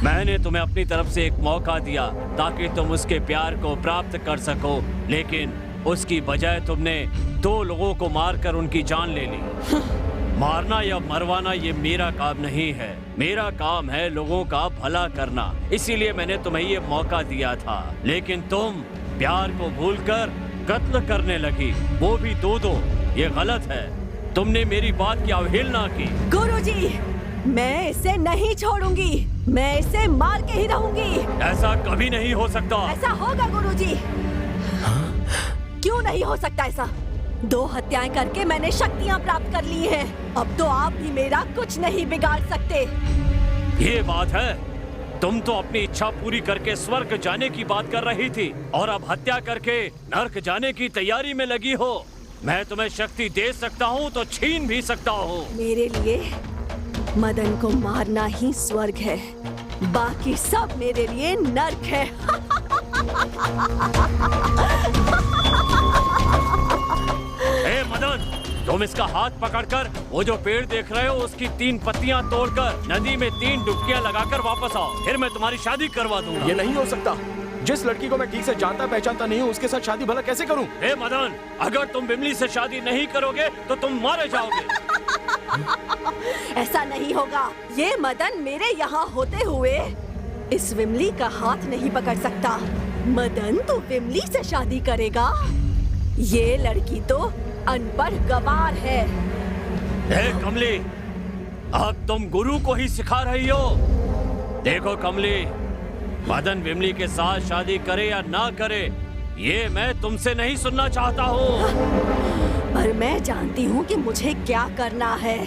मैंने तुम्हें अपनी तरफ से एक मौका दिया ताकि तुम उसके प्यार को प्राप्त कर सको, लेकिन उसकी बजाय तुमने 2 लोगों को मारकर उनकी जान ले ली। मारना या मरवाना ये मेरा काम नहीं है। मेरा काम है लोगों का भला करना, इसीलिए मैंने तुम्हें ये मौका दिया था। लेकिन तुम प्यार को भूलकर कत्ल करने लगी, वो भी दो। ये गलत है। तुमने मेरी बात की अवहेलना की। गुरुजी, मैं इसे नहीं छोड़ूंगी। मैं इसे मार के ही रहूंगी। ऐसा कभी नहीं हो सकता। ऐसा होगा गुरुजी। क्यों नहीं हो सकता ऐसा? 2 हत्याएं करके मैंने शक्तियां प्राप्त कर ली हैं। अब तो आप भी मेरा कुछ नहीं बिगाड़ सकते। ये बात है। तुम तो अपनी इच्छा पूरी करके स्वर्ग जाने की बात कर रही थी और अब हत्या करके नर्क जाने की तैयारी में लगी हो। मैं तुम्हें शक्ति दे सकता हूँ तो छीन भी सकता हूँ। मेरे लिए मदन को मारना ही स्वर्ग है, बाकी सब मेरे लिए नर्क है। ए मदन, तुम इसका हाथ पकड़कर वो जो पेड़ देख रहे हो उसकी 3 पत्तियां तोड़कर नदी में 3 डुबकियां लगाकर वापस आओ, फिर मैं तुम्हारी शादी करवा दूंगा। ये नहीं हो सकता। जिस लड़की को मैं ठीक से जानता पहचानता नहीं हूँ उसके साथ शादी भला कैसे करूँ? ए मदन, अगर तुम बिमली से शादी नहीं करोगे तो तुम मारे जाओगे। ऐसा नहीं होगा। ये मदन मेरे यहाँ होते हुए इस विमली का हाथ नहीं पकड़ सकता। मदन तो विमली से शादी करेगा। ये लड़की तो अनपढ़ गवार है। ए कमली, अब तुम गुरु को ही सिखा रही हो। देखो कमली, मदन विमली के साथ शादी करे या ना करे, ये मैं तुमसे नहीं सुनना चाहता हूँ। पर मैं जानती हूँ कि मुझे क्या करना है।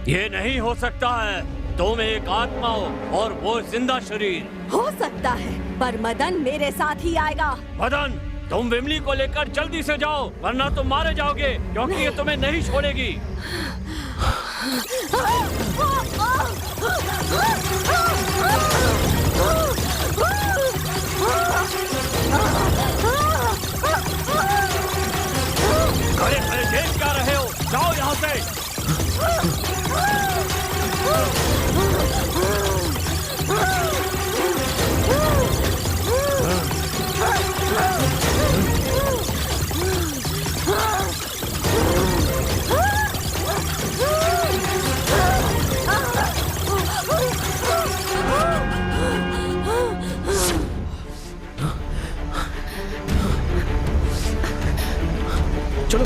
ये नहीं हो सकता है। तुम एक आत्मा हो और वो जिंदा शरीर। हो सकता है, पर मदन मेरे साथ ही आएगा। मदन, तुम विमली को लेकर जल्दी से जाओ, वरना तुम मारे जाओगे, क्योंकि ये तुम्हें नहीं छोड़ेगी। अरे अरे, देख क्या रहे हो? जाओ यहाँ से। चलो।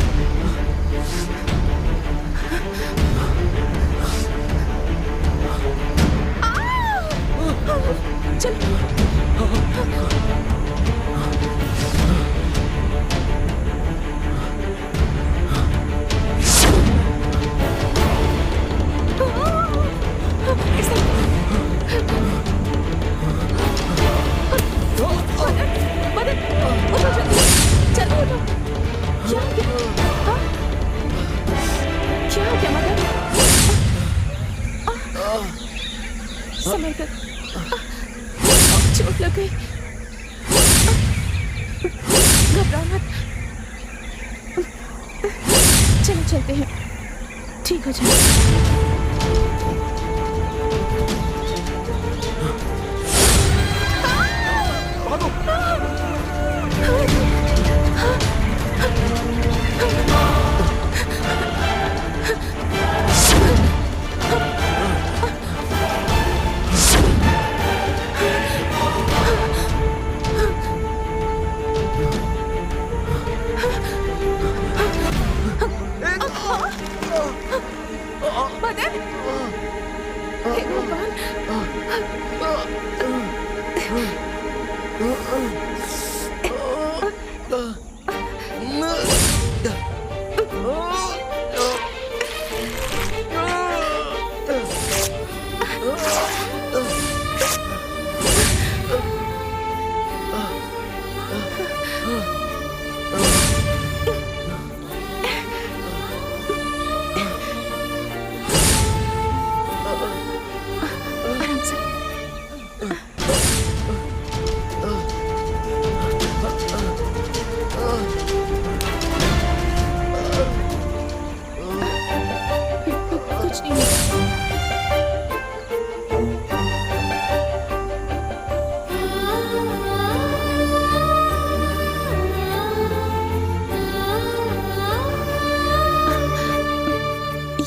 चोट लग गई। घबराओ मत। चलो चलते हैं, ठीक हो जाए।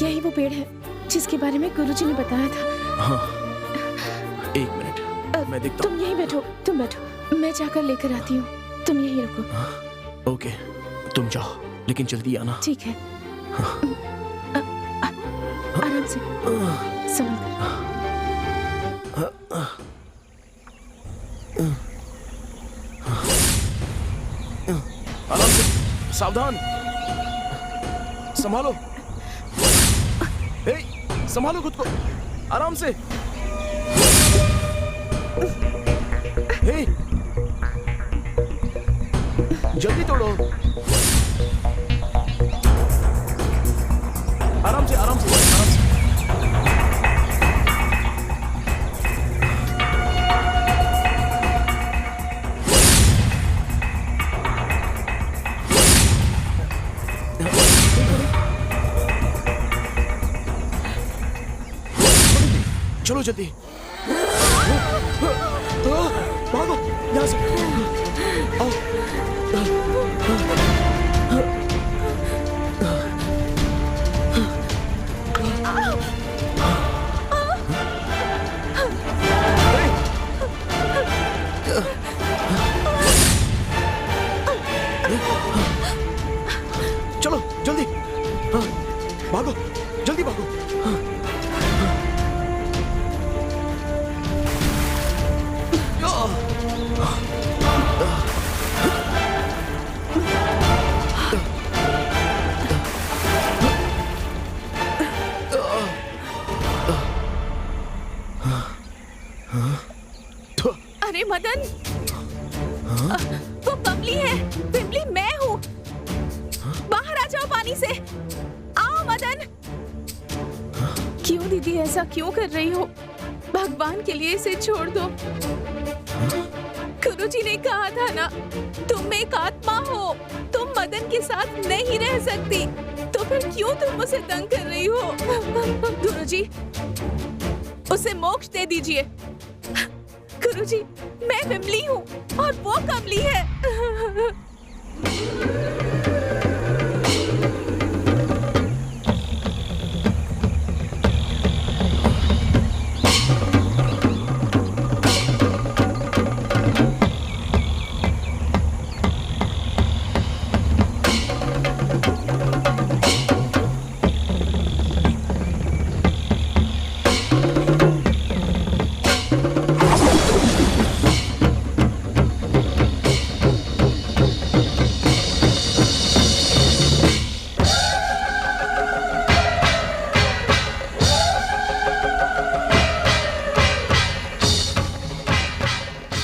यही वो पेड़ है जिसके बारे में गुरुजी ने बताया था। हाँ, 1 मिनट, मैं देखता हूँ। तुम यहीं बैठो, तुम बैठो, मैं जाकर लेकर आती हूँ। तुम यहीं रुको। ओके, तुम जाओ, लेकिन जल्दी आना। ठीक है। आराम से, संभल कर। आराम से, सावधान, संभालो। ए, संभालो खुद को, आराम से। ए, जल्दी तोड़ो। आराम से, आराम से, आराम से। चलो जल्दी, भागो यहाँ से। आओ। चलो जल्दी, भागो, जल्दी भागो। अरे मदन, वो कमली है, विमली मैं हूँ। बाहर आ जाओ पानी से। आओ मदन। क्यों दीदी ऐसा क्यों कर रही हो? भगवान के लिए इसे छोड़ दो। गुरुजी ने कहा था ना, तुम एक आत्मा हो, तुम मदन के साथ नहीं रह सकती, तो फिर क्यों तुम उसे तंग कर रही हो? गुरुजी, उसे मोक्ष दे दीजिए। गुरुजी, मैं विमली हूँ और वो कमली है।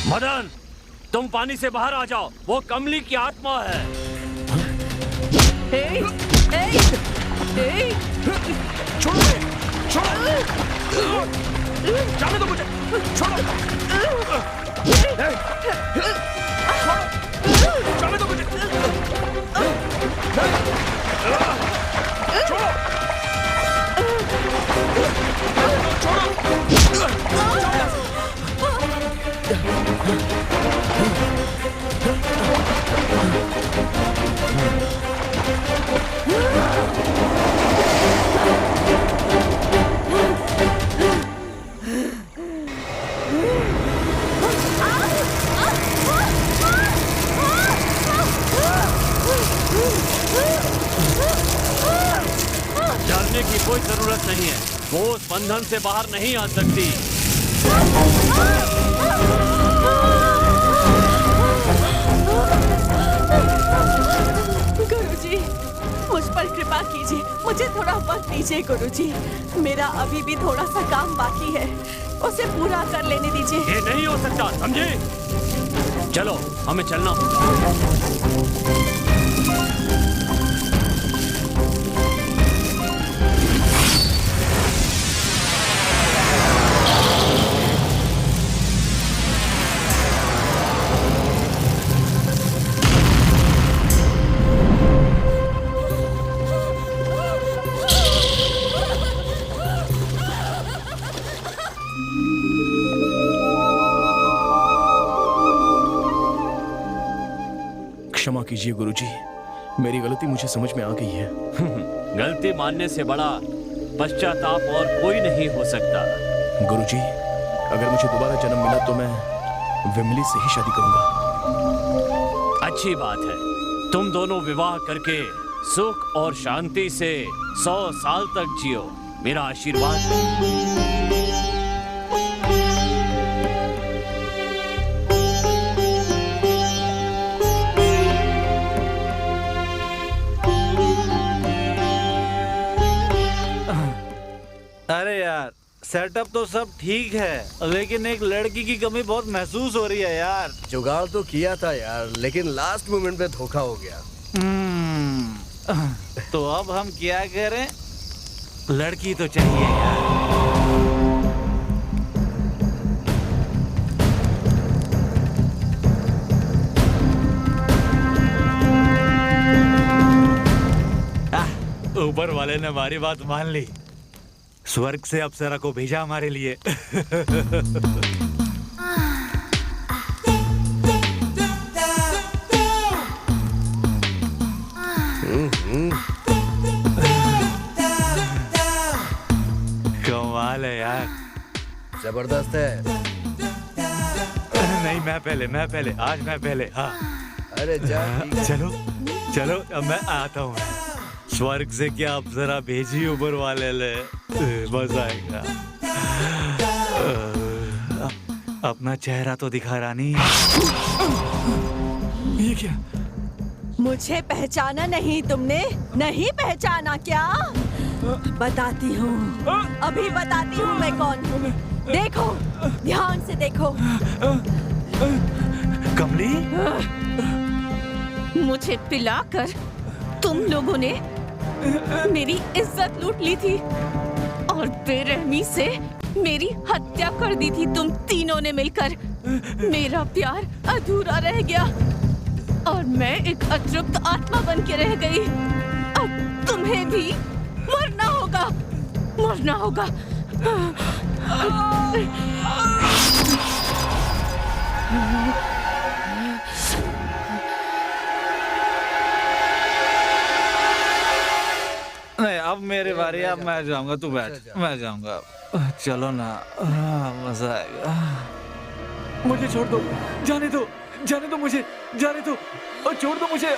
मदन, तुम पानी से बाहर आ जाओ, वो कमली की आत्मा है। छोड़ो, छोड़ो, जाने दो मुझे, छोड़ो, जाने दो मुझे, छोड़ो, डरने की कोई जरूरत नहीं है, वो उस बंधन से बाहर नहीं आ सकती। गुरुजी, मुझ पर कृपा कीजिए, मुझे थोड़ा वक्त दीजिए गुरुजी। मेरा अभी भी थोड़ा सा काम बाकी है, उसे पूरा कर लेने दीजिए। ये नहीं हो सकता, समझे? चलो, हमें चलना होगा। क्षमा कीजिए गुरुजी, मेरी गलती मुझे समझ में आ गई है। गलती मानने से बड़ा पश्चाताप और कोई नहीं हो सकता। गुरुजी, अगर मुझे दोबारा जन्म मिला तो मैं विमली से ही शादी करूंगा। अच्छी बात है। तुम दोनों विवाह करके सुख और शांति से 100 साल तक जियो, मेरा आशीर्वाद है। अरे यार, सेटअप तो सब ठीक है, लेकिन एक लड़की की कमी बहुत महसूस हो रही है यार। जुगाड़ तो किया था यार, लेकिन लास्ट मोमेंट पे धोखा हो गया। तो अब हम क्या करें? लड़की तो चाहिए यार। ऊपर वाले ने हमारी बात मान ली, स्वर्ग से अप्सरा को भेजा हमारे लिए। कमाल है यार, जबरदस्त है। नहीं, मैं पहले, आज मैं पहले। हाँ, अरे जा, ठीक है। चलो चलो, अब मैं आता हूँ। स्वर्ग से क्या अप्सरा भेजी ऊपर वाले ले, मजा आएगा। अपना चेहरा तो दिखा रानी। ये क्या? मुझे पहचाना नहीं तुमने? नहीं पहचाना क्या? बताती हूँ, अभी बताती हूँ मैं कौन हूँ। देखो, ध्यान से देखो। कमली, मुझे पिलाकर तुम लोगों ने मेरी इज्जत लूट ली थी और बेरहमी से मेरी हत्या कर दी थी तुम तीनों ने मिलकर। मेरा प्यार अधूरा रह गया और मैं एक अतृप्त आत्मा बन के रह गई। अब तुम्हें भी मरना होगा, मरना होगा। नहीं, अब मेरी बारी। अब मैं जाऊंगा, तू बैठ। मैं जाऊंगा, चलो ना। मजा आएगा। मुझे छोड़ दो, जाने दो, जाने दो मुझे, जाने दो, छोड़ दो मुझे।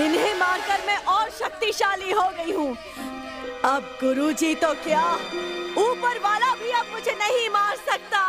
इन्हें मारकर मैं और शक्तिशाली हो गई हूँ। अब गुरुजी तो क्या, ऊपर वाला भी अब मुझे नहीं मार सकता।